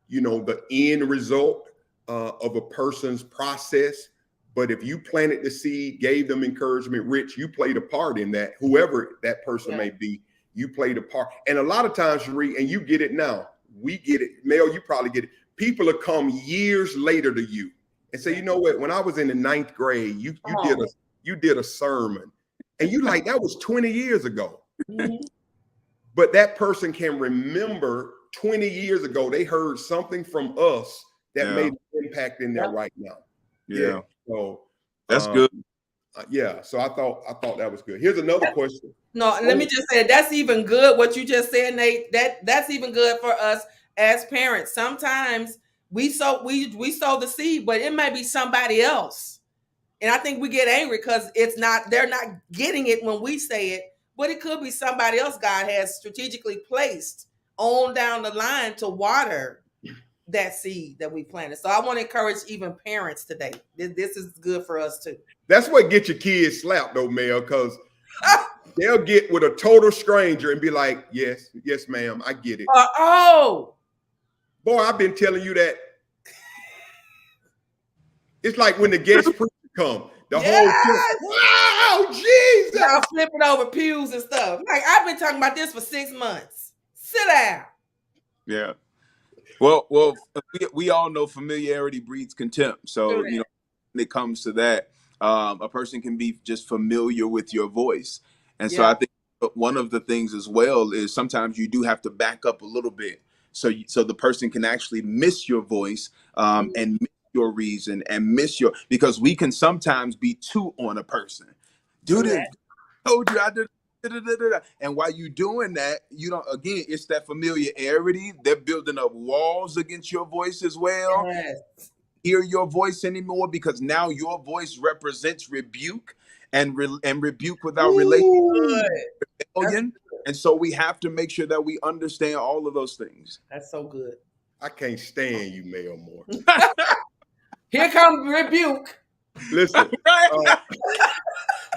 the end result of a person's process. But if you planted the seed, gave them encouragement, Rich, you played a part in that. Whoever that person
Yeah.
may be, you played a part. And a lot of times, Sheree, and you get it now, we get it. Mel, you probably get it. People will come years later to you and say, you know what? When I was in the 9th grade, you did a sermon, and you like, that was 20 years ago.
Mhm.
But that person can remember 20 years ago, they heard something from us that
Yeah.
made an impact in there
Yep.
right now.
Yeah.
So
That's
um,
good.
yeah. So I thought that was good. Here's another question.
No, let me just say that's even good. What you just said, Nate, that's even good for us as parents. Sometimes we sow the seed, but it may be somebody else. And I think we get angry because they're not getting it when we say it, but it could be somebody else God has strategically placed on down the line to water that seed that we planted. So I want to encourage even parents today. This is good for us too.
That's what get your kids slapped though, Mel, because they'll get with a total stranger and be like, yes, ma'am, I get it.
Oh,
Boy, I've been telling you that. It's like when the guest preacher come, the whole church, wow, Jesus.
y'all flipping over pews and stuff. Like, I've been talking about this for 6 months. Sit down.
Yeah. Well, we all know familiarity breeds contempt. So, when it comes to that, a person can be just familiar with your voice. And so I think one of the things as well is sometimes you do have to back up a little bit. So the person can actually miss your voice and miss your reason and miss your, because we can sometimes be too on a person. Do this.
Correct.
Told you I did. And while you doing that, you don't, again, it's that familiarity. They're building up walls against your voice as well.
Yes.
Hear your voice anymore, because now your voice represents rebuke, and rebuke without
Good.
rebellion. And so we have to make sure that we understand all of those things.
That's so good.
I can't stand you, Mel Moore.
Here comes rebuke.
Listen,
Right?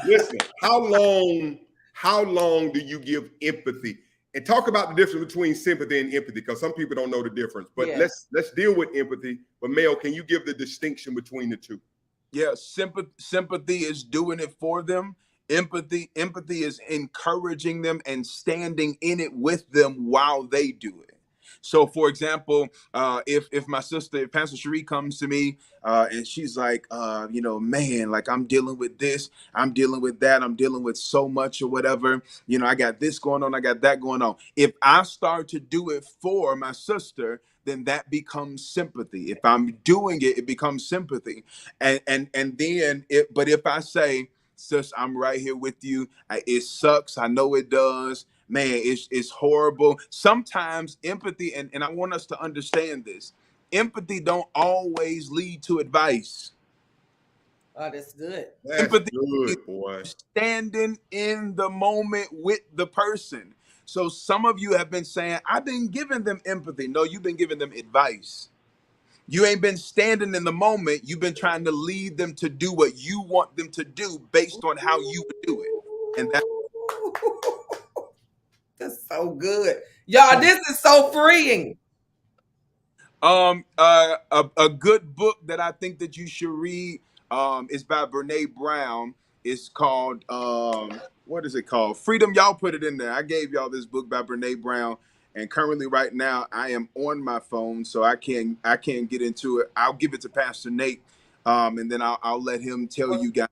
listen. How long do you give empathy? And talk about the difference between sympathy and empathy, because some people don't know the difference. But
Yeah.
let's deal with empathy. But Mel, can you give the distinction between the two?
Yeah, sympathy is doing it for them. Empathy is encouraging them and standing in it with them while they do it. So, for example, if my sister, if Pastor Cherie comes to me and she's like, man, like I'm dealing with this, I'm dealing with that, I'm dealing with so much or whatever, I got this going on, I got that going on. If I start to do it for my sister, then that becomes sympathy. If I'm doing it, it becomes sympathy. And then but if I say, sis, I'm right here with you. It sucks. I know it does. Man, it's horrible. Sometimes empathy, and I want us to understand this, empathy don't always lead to advice.
Oh, that's good.
That's
Empathy
good, boy.
is standing in the moment with the person. So some of you have been saying, I've been giving them empathy. No, you've been giving them advice. You ain't been standing in the moment. You've been trying to lead them to do what you want them to do based on how you would do it. And
that's so good. Y'all, this is so freeing.
a good book that I think that you should read is by Brene Brown. It's called what is it called? Freedom. Y'all put it in there. I gave y'all this book by Brene Brown, and currently right now I am on my phone, so I can't get into it. I'll give it to Pastor Nate, and then I'll let him tell you guys.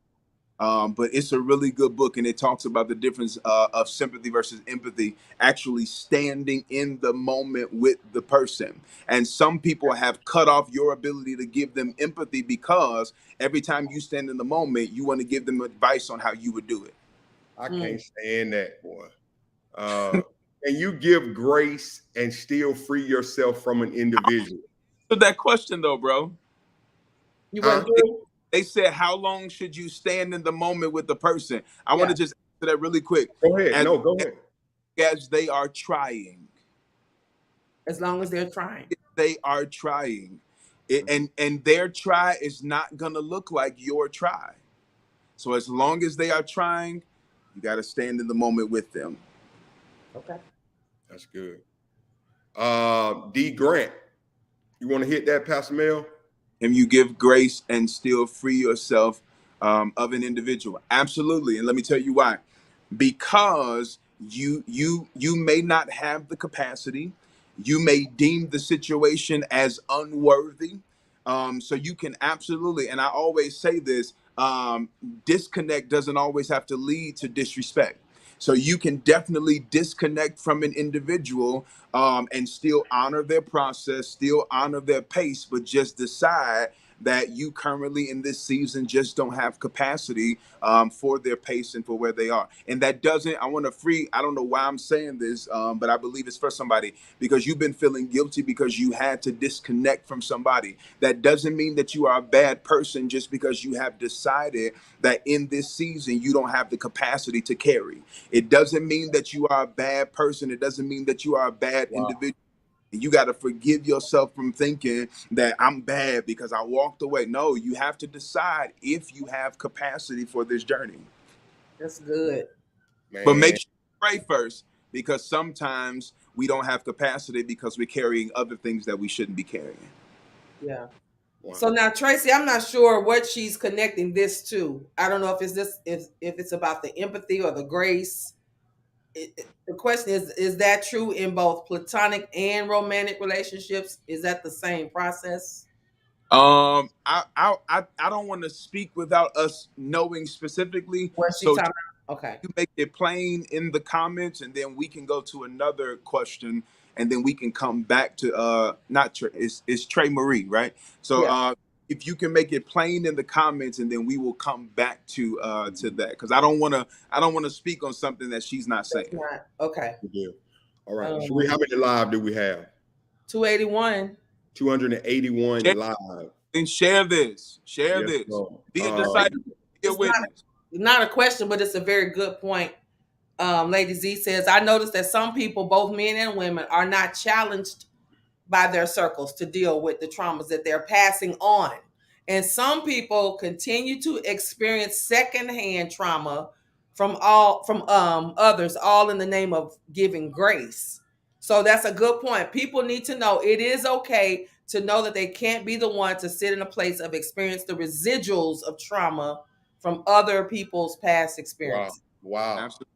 But it's a really good book, and it talks about the difference of sympathy versus empathy, actually standing in the moment with the person. And some people have cut off your ability to give them empathy because every time you stand in the moment, you want to give them advice on how you would do it.
I can't stand that, boy. Can you give grace and still free yourself from an individual?
So that question though, bro.
You went through?
They said, how long should you stand in the moment with the person? I want to just answer that really quick.
Go ahead. Go ahead.
As they are trying.
As long as they're trying.
They are trying. And their try is not going to look like your try. So as long as they are trying, you got to stand in the moment with them.
Okay.
That's good. D. Grant, you want to hit that, Pastor Mel?
And you give grace and still free yourself of an individual. Absolutely. And let me tell you why. Because you may not have the capacity. You may deem the situation as unworthy. So you can absolutely, and I always say this, disconnect doesn't always have to lead to disrespect. So you can definitely disconnect from an individual and still honor their process, still honor their pace, but just decide that you currently in this season just don't have capacity for their pace and for where they are. And that doesn't, I want to free, I don't know why I'm saying this, but I believe it's for somebody, because you've been feeling guilty because you had to disconnect from somebody. That doesn't mean that you are a bad person just because you have decided that in this season you don't have the capacity to carry. It doesn't mean that you are a bad person. It doesn't mean that you are a bad individual. You got to forgive yourself from thinking that I'm bad because I walked away. No, you have to decide if you have capacity for this journey.
That's good.
Man.
But make sure you pray first, because sometimes we don't have capacity because we're carrying other things that we shouldn't be carrying.
Yeah.
Wow.
So now, Tracy, I'm not sure what she's connecting this to. I don't know if it's this, if it's about the empathy or the grace. The question is that true in both platonic and romantic relationships? Is that the same process?
I don't want to speak without us knowing specifically.
What she's
So
talking about? Okay.
you make it plain in the comments, and then we can go to another question, and then we can come back to not Trey, it's Trey Marie, right? So if you can make it plain in the comments, and then we will come back to that, because I don't want to speak on something that she's not
That's
saying.
not okay.
Good deal. All right. Sheree, how many live do we have?
281.
281
Share,
live.
and share this. Share
Yes,
this.
Lord.
Be a disciple. Be a
It's
witness.
not a question, but it's a very good point. Lady Z says, I noticed that some people, both men and women, are not challenged by their circles to deal with the traumas that they're passing on. And some people continue to experience secondhand trauma from others, all in the name of giving grace. So that's a good point. People need to know it is okay to know that they can't be the one to sit in a place of experience the residuals of trauma from other people's past experience.
Wow.
Absolutely.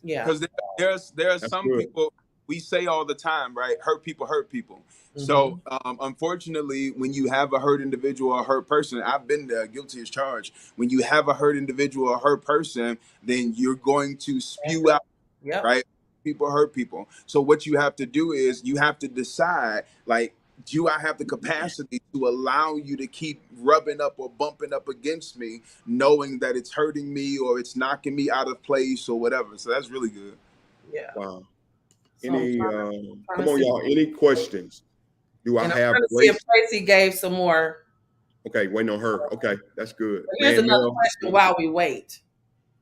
Yeah.
Because there are
That's
some
good.
people, we say all the time, right? Hurt people hurt people. So unfortunately, when you have a hurt individual or a hurt person, I've been there, guilty as charged. When you have a hurt individual or a hurt person, then you're going to spew out, right? People hurt people. So what you have to do is you have to decide, like, do I have the capacity to allow you to keep rubbing up or bumping up against me, knowing that it's hurting me or it's knocking me out of place or whatever? So that's really good.
Yeah.
Wow.
So
Any
trying
come
to
on,
see.
y'all. Any questions? Do I
And I'm
have
trying to see
grace?
if Tracy gave some more.
Okay, waiting on her. Okay, that's good.
Here's
Man,
another
Mel.
question while we wait.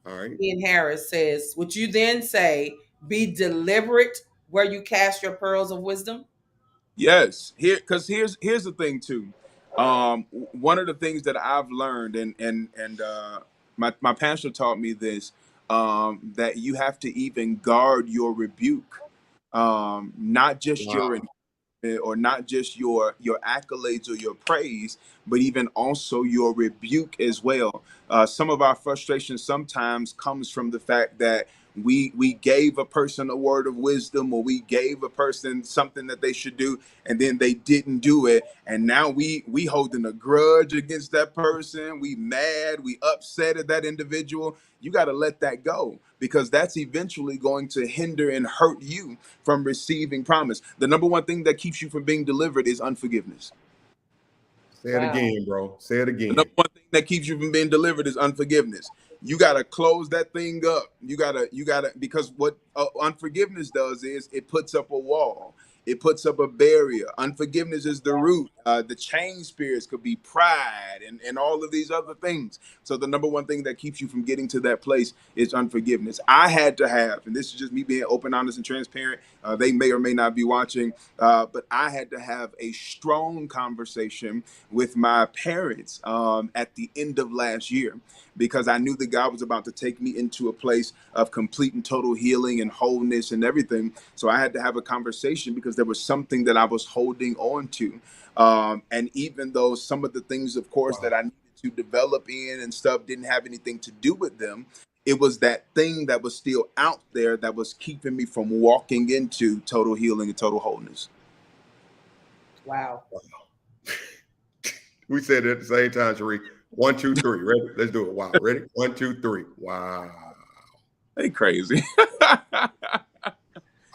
All right.
Ian Harris says, would you then say, be deliberate where you cast your pearls of wisdom?
Yes, because here's the thing too. One of the things that I've learned, and my pastor taught me this, that you have to even guard your rebuke, not just
Wow.
or not just your accolades or your praise, but even also your rebuke as well. Some of our frustration sometimes comes from the fact that we gave a person a word of wisdom, or we gave a person something that they should do, and then they didn't do it, and now we holding a grudge against that person. We mad, we upset at that individual. You got to let that go, because that's eventually going to hinder and hurt you from receiving promise. The number one thing that keeps you from being delivered is unforgiveness.
Say it again, bro. Say it
The
again.
number one thing that keeps you from being delivered is unforgiveness. You got to close that thing up. You gotta, because what unforgiveness does is it puts up a wall. It puts up a barrier. Unforgiveness is the root. The chain spirits could be pride and all of these other things. So the number one thing that keeps you from getting to that place is unforgiveness. I had to have, and this is just me being open, honest, and transparent. They may or may not be watching, but I had to have a strong conversation with my parents at the end of last year, because I knew that God was about to take me into a place of complete and total healing and wholeness and everything. So I had to have a conversation, because there was something that I was holding on to. And even though some of the things, of course, that I needed to develop in and stuff didn't have anything to do with them, it was that thing that was still out there that was keeping me from walking into total healing and total wholeness.
Wow.
We said it at the same time, Sheree. 1, 2, 3. Ready? Let's do it. Wow. Ready? 1, 2, 3. Wow.
They crazy.
All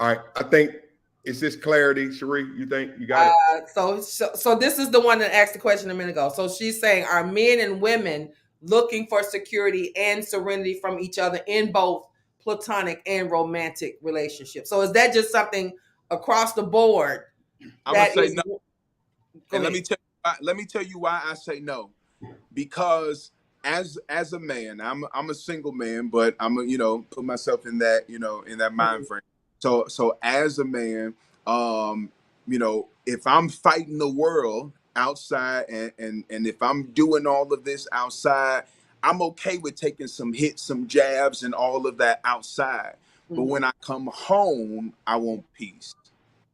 right. I think, is this clarity, Sheree? You think you got it?
So this is the one that asked the question a minute ago. So she's saying, are men and women looking for security and serenity from each other in both platonic and romantic relationships? So is that just something across the board?
I'm gonna say no. And let me tell you why I say no. Because as a man, I'm a single man, but I'm a, put myself in that, in that mind frame. So as a man, if I'm fighting the world outside, and if I'm doing all of this outside, I'm okay with taking some hits, some jabs, and all of that outside. But when I come home, I want peace.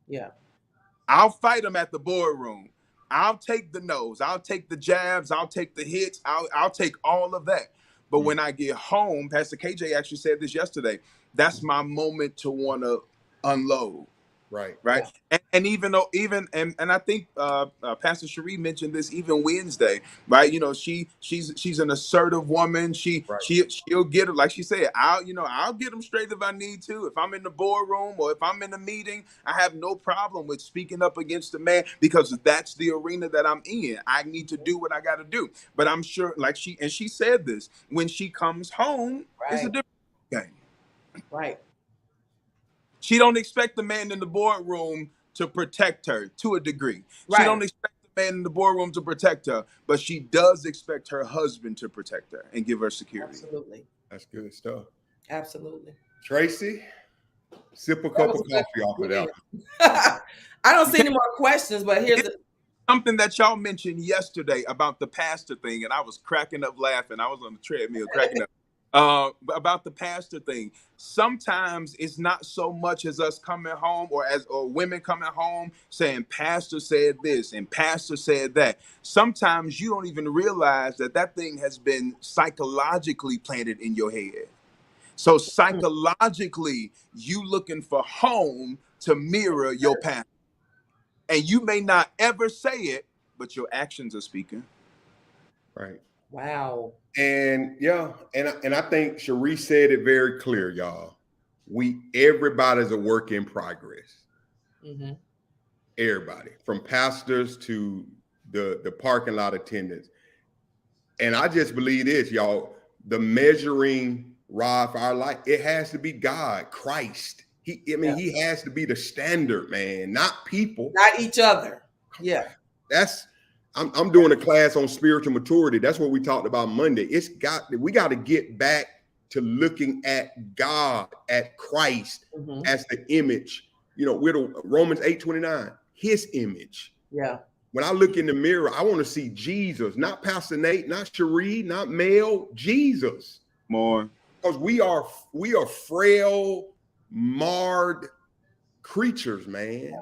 Yeah.
I'll fight them at the boardroom. I'll take the no's. I'll take the jabs. I'll take the hits. I'll take all of that. But when I get home, Pastor KJ actually said this yesterday, that's my moment to want to unload.
Right.
right? And even though and I think Pastor Cherie mentioned this even Wednesday, right? You know, she's an assertive woman.
Right.
She'll get it, like she said. I'll get them straight if I need to. If I'm in the boardroom or if I'm in a meeting, I have no problem with speaking up against the man because that's the arena that I'm in. I need to do what I got to do. But I'm sure, like she said this, when she comes home, it's a
Right.
different game.
Right.
She don't expect the man in the boardroom to protect her to a degree. She
Right.
don't expect the man in the boardroom to protect her, but she does expect her husband to protect her and give her security.
Absolutely.
That's good stuff.
Absolutely.
Tracy, sip a
That
cup
was
of
a good
coffee off of that one.
one. I don't see any more questions, but here's the
Something that y'all mentioned yesterday about the pastor thing, and I was cracking up laughing. I was on the treadmill cracking up. About the pastor thing. Sometimes it's not so much as us coming home or women coming home saying pastor said this and pastor said that. Sometimes you don't even realize that thing has been psychologically planted in your head. So psychologically, you looking for home to mirror your pastor. And you may not ever say it, but your actions are speaking.
Right.
wow.
And yeah, and I think Cherie said it very clear, y'all. Everybody's a work in progress.
Hmm.
Everybody, from pastors to the parking lot attendants. And I just believe this, y'all. The measuring rod for our life, it has to be God, Christ.
Yeah.
He has to be the standard, man, not people.
Not each other. Yeah.
That's I'm doing a class on spiritual maturity. That's what we talked about Monday. We got to get back to looking at God, at Christ
Hmm.
as the image. You know, we're the Romans 8:29, his image.
Yeah.
When I look in the mirror, I want to see Jesus, not Pastor Nate, not Cherie, not Mel, Jesus.
More.
Because we are frail, marred creatures, man.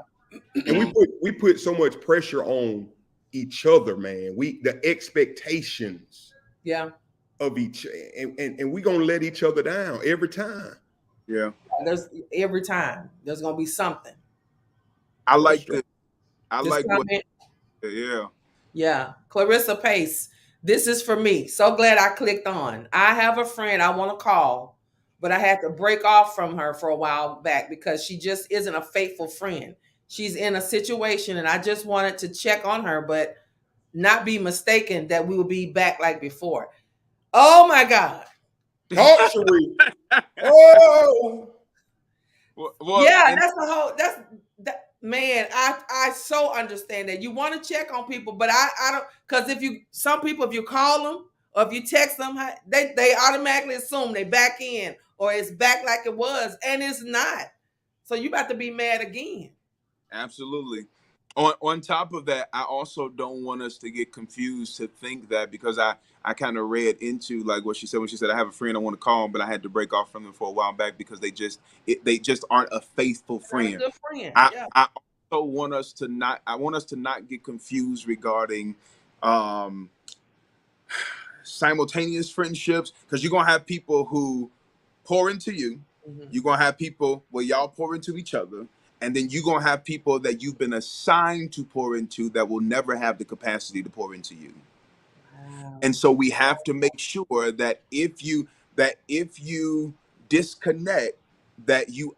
And we put so much pressure on each other, man. The expectations
Yeah.
of each and we're gonna let each other down every time.
Yeah.
Every time there's gonna be something.
I
That's
like
true.
this. I
This
like what,
comment,
yeah.
yeah. Clarissa Pace. This is for me. So glad I clicked on. I have a friend I want to call, but I had to break off from her for a while back because she just isn't a faithful friend. She's in a situation and I just wanted to check on her, but not be mistaken that we will be back like before. Oh my God.
Talk, Cherie. Oh,
Well,
Yeah,
and
that's the whole that man, I so understand that. You want to check on people, but I don't, because some people, if you call them or if you text them, they automatically assume they back in or it's back like it was, and it's not. So you about to be mad again.
absolutely. On top of that, I also don't want us to get confused to think that because I kind of read into like what she said when she said I have a friend I want to call, but I had to break off from them for a while back because they just aren't a faithful
Not a
friend.
good friend.
I
Yeah.
I also want us to not get confused regarding um simultaneous friendships because you're gonna have people who pour into you.
Mhm.
You're gonna have people where y'all pour into each other, and then you're gonna have people that you've been assigned to pour into that will never have the capacity to pour into you.
Wow.
And so we have to make sure that if you disconnect, that you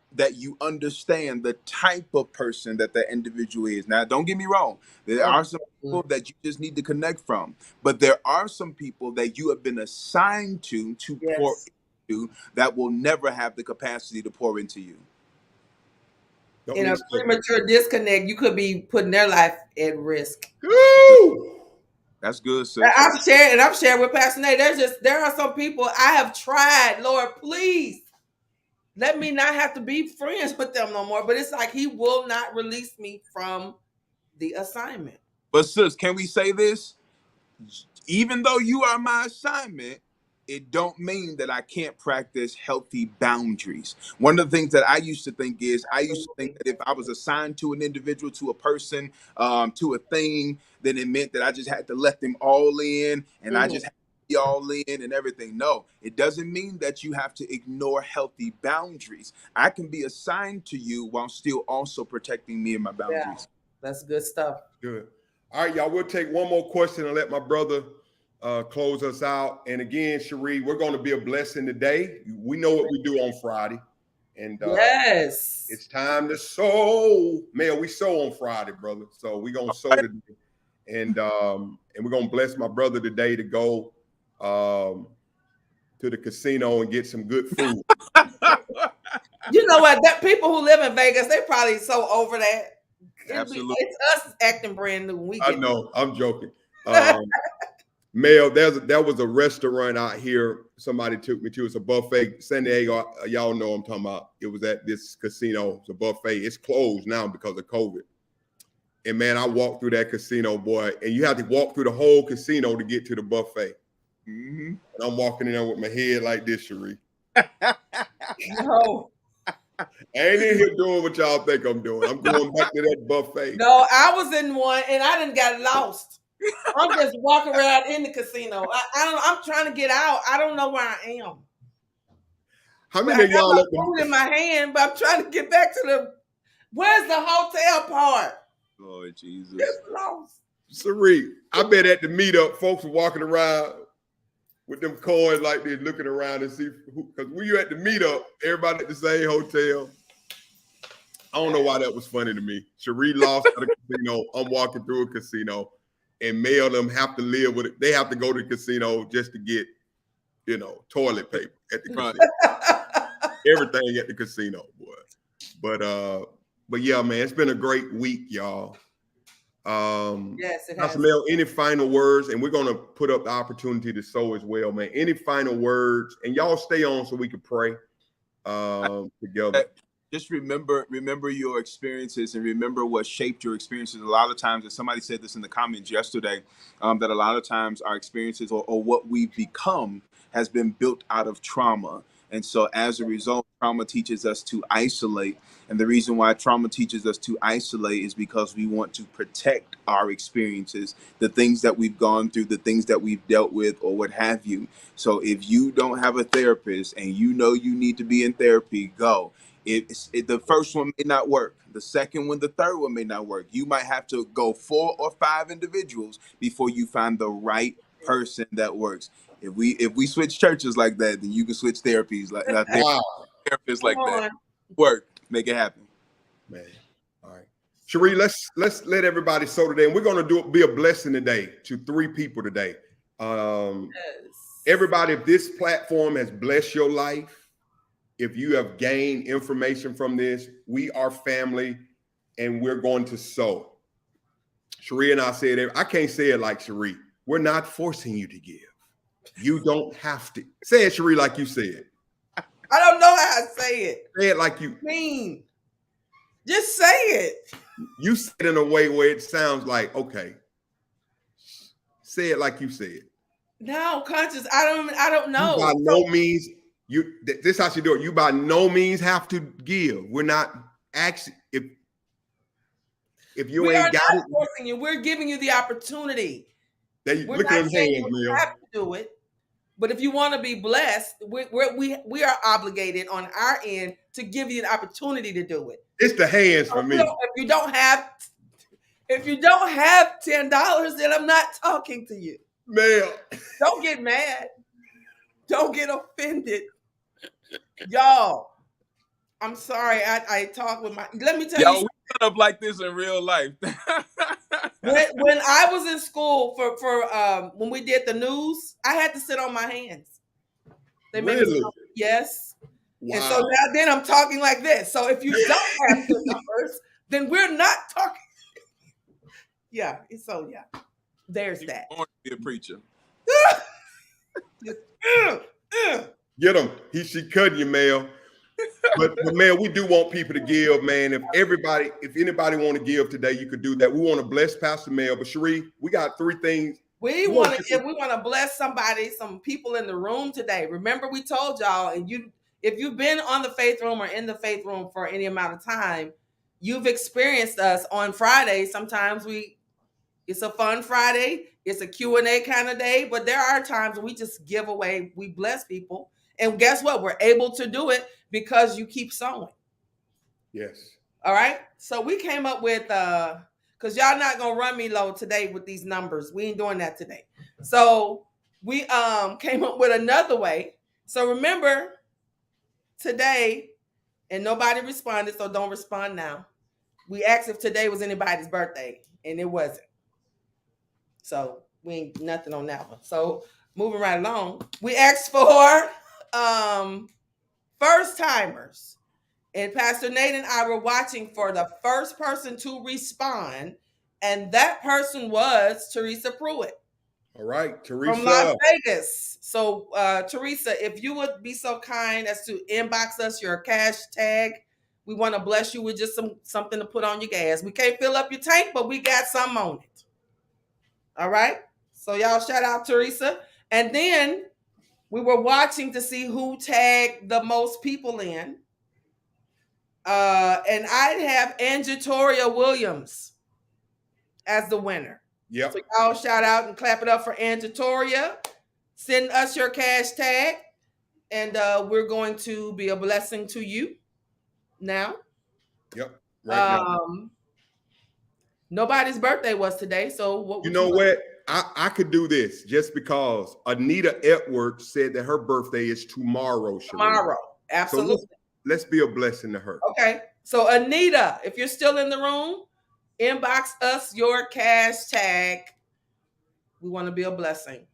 understand the type of person that that individual is. Now, don't get me wrong. There are some people that you just need to connect from, but there are some people that you have been assigned to pour
Yes.
into that will never have the capacity to pour into you.
don't
In a
mix it.
premature disconnect, you could be putting their life at risk.
Woo!
That's good, sis.
I've shared with Pastor Nate. There are some people I have tried. Lord, please let me not have to be friends with them no more. But it's like He will not release me from the assignment.
But sis, can we say this? Even though you are my assignment, it don't mean that I can't practice healthy boundaries. One of the things that I used to think is I used to think that if I was assigned to an individual, to a person, to a thing, then it meant that I just had to let them all in and I
Mhm.
just had to be all in and everything. No, it doesn't mean that you have to ignore healthy boundaries. I can be assigned to you while still also protecting me and my
Yeah,
boundaries.
that's good stuff.
Good. All right, y'all. We'll take one more question and let my brother close us out. And again, Cherie, we're going to be a blessing today. We know what we do on Friday, and
Yes.
it's time to sow. Mel, we sow on Friday, brother. So we're gonna sow today, and we're gonna bless my brother today to go to the casino and get some good food.
You know what? That people who live in Vegas, they probably so over that.
Absolutely.
It's us acting brand new when we
I
get
know. I'm joking. Mel, there was a restaurant out here. Somebody took me to. It's a buffet. San Diego, y'all know what I'm talking about. It was at this casino. It's a buffet. It's closed now because of COVID. And man, I walked through that casino, boy, and you have to walk through the whole casino to get to the buffet.
Mm-hmm.
And I'm walking in there with my head like this, Cherie.
No.
I ain't in here doing what y'all think I'm doing. I'm going back to that buffet.
No, I was in one and I didn't got lost. I'm just walking around in the casino. I don't know. I'm trying to get out. I don't know where I am.
How
I
many of
got
y'all
my
at
phone
the
in my hand, but I'm trying to get back to the. Where's the hotel part?
Lord Jesus.
Just lost.
Cherie? I bet at the meetup, folks were walking around with them coins like this, looking around and see who. Because when you at the meetup, everybody at the same hotel. I don't know why that was funny to me. Cherie lost at a casino. I'm walking through a casino, and Mel them have to live with it. They have to go to the casino just to get, toilet paper at the
Right.
casino. Everything at the casino, boy. But yeah, man, it's been a great week, y'all.
Yes, it has.
Pastor Mel, any final words? And we're gonna put up the opportunity to sow as well, man. Any final words? And y'all stay on so we can pray together.
Just remember your experiences and remember what shaped your experiences. A lot of times, and somebody said this in the comments yesterday, that a lot of times our experiences or what we've become has been built out of trauma. And so as a result, trauma teaches us to isolate. And the reason why trauma teaches us to isolate is because we want to protect our experiences, the things that we've gone through, the things that we've dealt with, or what have you. So if you don't have a therapist and you know you need to be in therapy, go. The first one may not work. The second one, the third one may not work. You might have to go 4 or 5 individuals before you find the right person that works. If we switch churches like that, then you can switch therapies like that.
Wow,
Therapists like that. Work, make it happen.
man. All right, Cherie, let's let everybody sow today, and we're gonna be a blessing today to 3 people today.
Yes.
Everybody, if this platform has blessed your life, if you have gained information from this, we are family, and we're going to sow. Cherie and I said it. I can't say it like Cherie. We're not forcing you to give. You don't have to. Say it, Cherie, like you said.
I don't know how I say it.
Say it like you
mean. Just say it.
You say it in a way where it sounds like, okay. Say it like you said.
No, conscious. I don't know.
You by no means, this is how you do it. You by no means have to give. We're not actually, if you ain't got it.
Forcing you. We're giving you the opportunity.
Look at his hands,
you have to do it. But if you want to be blessed, we are obligated on our end to give you an opportunity to do it.
It's the hands for me.
If you don't have $10, then I'm not talking to you.
Man,
don't get mad. Don't get offended, y'all. I'm sorry. I talk with my. Let me tell you.
We set up like this in real life.
when I was in school for when we did the news, I had to sit on my hands. They made me talk, yes. Wow. And so then I'm talking like this. So if you don't have the numbers, then we're not talking. Yeah. So yeah, there's that.
I want to be a preacher.
Get him. She cutting you, Mel. But man, we do want people to give, man. If anybody want to give today, you could do that. We want to bless Pastor Mel. But Cherie, we got 3 things.
We want to bless somebody, some people in the room today. Remember, we told y'all, and if you've been on the Faith Room or in the Faith Room for any amount of time, you've experienced us on Friday. Sometimes it's a fun Friday. It's a Q&A kind of day, but there are times we just give away, we bless people. And guess what? We're able to do it because you keep sowing.
Yes.
All right. So we came up with because y'all not gonna run me low today with these numbers. We ain't doing that today. So we came up with another way. So remember today, and nobody responded, so don't respond now. We asked if today was anybody's birthday, and it wasn't. So we ain't nothing on that one. So moving right along, we asked for first timers. And Pastor Nate and I were watching for the first person to respond, and that person was Teresa Pruitt.
All right,
From
Teresa.
Las Vegas. So, Teresa, if you would be so kind as to inbox us your cash tag, we want to bless you with just something to put on your gas. We can't fill up your tank, but we got some on it. All right. So y'all shout out Teresa. And then we were watching to see who tagged the most people in. And I'd have Angetoria Williams as the winner.
Yep.
So y'all shout out and clap it up for Angetoria. Send us your cash tag, and we're going to be a blessing to you now.
Yep. Right now.
Nobody's birthday was today, so what?
You know what? I could do this just because Anita Edwards said that her birthday is tomorrow.
Tomorrow, absolutely.
So let's be a blessing to her.
Okay. So Anita, if you're still in the room, inbox us your cash tag. We want to be a blessing.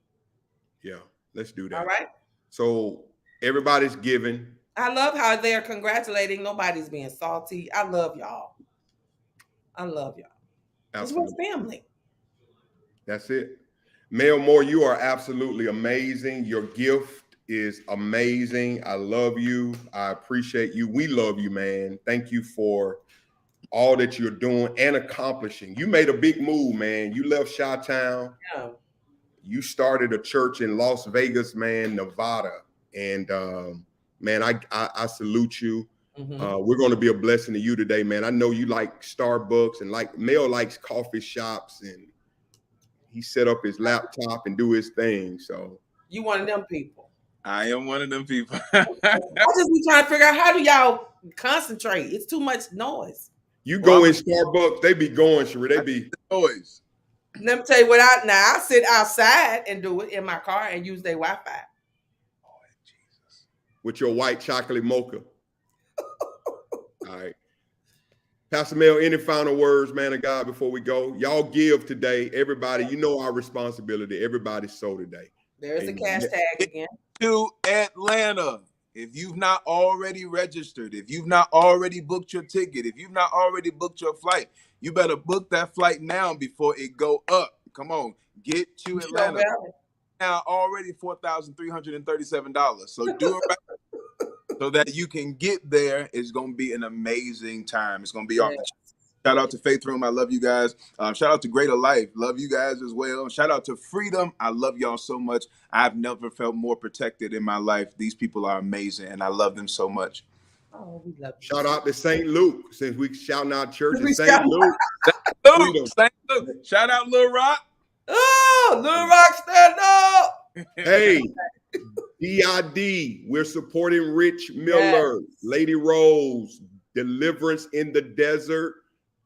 Yeah, let's do that.
All right.
So everybody's giving.
I love how they're congratulating. Nobody's being salty. I love y'all. I love y'all.
Absolutely.
It's family.
That's it. Mel Moore, you are absolutely amazing. Your gift is amazing. I love you. I appreciate you. We love you, man. Thank you for all that you're doing and accomplishing. You made a big move, man. You left Chi-Town.
Yeah.
You started a church in Las Vegas, man, Nevada. And man, I salute you.
Mm-hmm.
We're going to be a blessing to you today, man. I know you like Starbucks, and like Mel likes coffee shops, and he set up his laptop and do his thing. So
you one of them people.
I am one of them people.
I just be trying to figure out, how do y'all concentrate? It's too much noise.
You go in Starbucks, they be going, Sheree. They be
noise.
Let me tell you what I sit outside and do it in my car and use their Wi-Fi.
Oh, Jesus.
With your white chocolate mocha. All right. Pastor Mel, any final words, man of God, before we go? Y'all give today. Everybody, you know our responsibility. Everybody sow today.
There's a cash tag again.
To Atlanta. If you've not already registered, if you've not already booked your ticket, if you've not already booked your flight, you better book that flight now before it go up. Come on, get to Atlanta. Now already $4,337. So do it right so that you can get there. It's going to be an amazing time. It's going to be off the chain. Shout out to Faith Room. I love you guys. Shout out to Greater Life. Love you guys as well. Shout out to Freedom. I love y'all so much. I've never felt more protected in my life. These people are amazing, and I love them so much.
Oh, we love you.
Shout out to St. Luke, since we shouting out church in St. Luke.
St. Luke. Shout out Lil Rock.
Oh, Lil Rock, stand up.
Hey, DID, we're supporting Rich Miller, yes. Lady Rose, Deliverance in the Desert.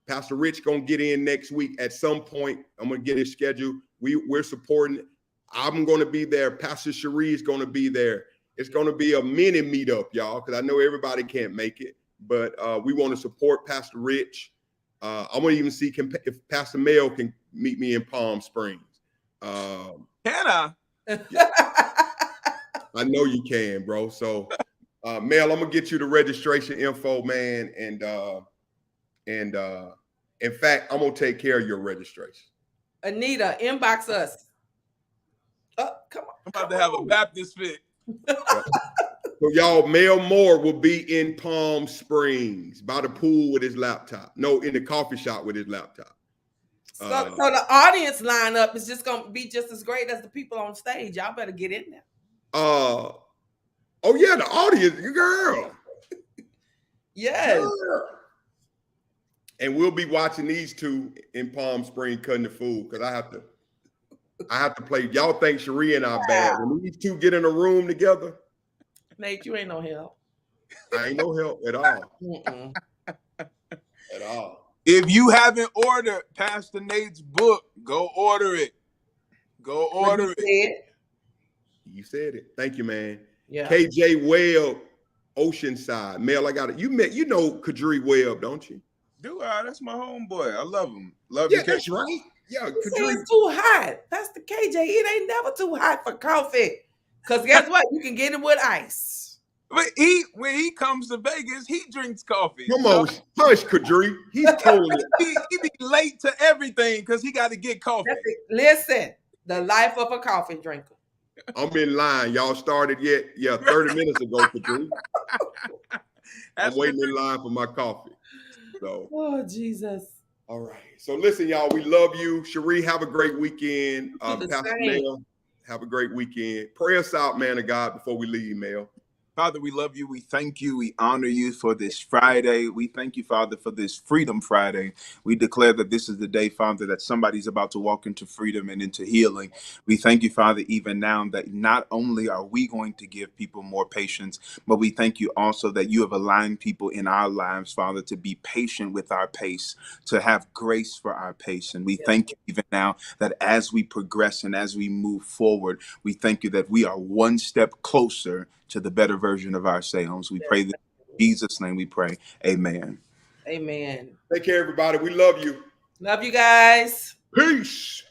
Pastor Rich gonna get in next week at some point. I'm gonna get his schedule. We're supporting. I'm gonna be there. Pastor Cherie is gonna be there. It's gonna be a mini meetup, y'all, because I know everybody can't make it, but we want to support Pastor Rich. I'm gonna even see if Pastor Mel can meet me in Palm Springs.
Can I?
I know you can, bro. So, Mel, I'm gonna get you the registration info, man, and in fact, I'm gonna take care of your registration.
Anita, inbox us. Oh, come on.
I'm about to have a Baptist fit.
So y'all, Mel Moore will be in Palm Springs by the pool with his laptop. No, in the coffee shop with his laptop.
So the audience lineup is just gonna be just as great as the people on stage. Y'all better get in there.
Oh yeah, the audience, girl.
Yes.
Girl. And we'll be watching these two in Palm Springs cutting the food because I have to. I have to play. Y'all think Cherie and I bad. When these two get in a room together,
Nate, you ain't no help.
I ain't no help at all.
Mm-mm.
At all.
If you haven't ordered Pastor Nate's book, go order it. Go order it.
You said it. Thank you, man.
Yeah.
KJ Webb, Oceanside. Mel, I got it. You know Kadri Webb, don't you?
Do I? That's my homeboy. I love him. Love
Yeah,
you,
that's
KJ.
right. Yeah,
You say
Kadri.
it's too hot. That's the KJ. It ain't never too hot for coffee. Because guess what? You can get it with ice.
But when he comes to Vegas, he drinks coffee.
Come on, hush, Kadri. He's totally.
He be late to everything because he got to get coffee.
That's it. Listen, the life of a coffee drinker.
I'm in line. Y'all started yet? Yeah, 30 minutes ago, Kadri. I'm waiting in line for my coffee. So,
Oh, Jesus.
all right. So listen, y'all, we love you. Cherie, have a great weekend.
The
Pastor
same.
Mel, have a great weekend. Pray us out, man of God, before we leave, Mel.
Father, we love you. We thank you. We honor you for this Friday. We thank you, Father, for this Freedom Friday. We declare that this is the day, Father, that somebody's about to walk into freedom and into healing. We thank you, Father, even now that not only are we going to give people more patience, but we thank you also that you have aligned people in our lives, Father, to be patient with our pace, to have grace for our pace. And we thank you even now that as we progress and as we move forward, we thank you that we are one step closer to the better version of ourselves. We pray that in Jesus' name we pray. Amen.
Amen.
Take care, everybody. We love you.
Love you guys.
Peace.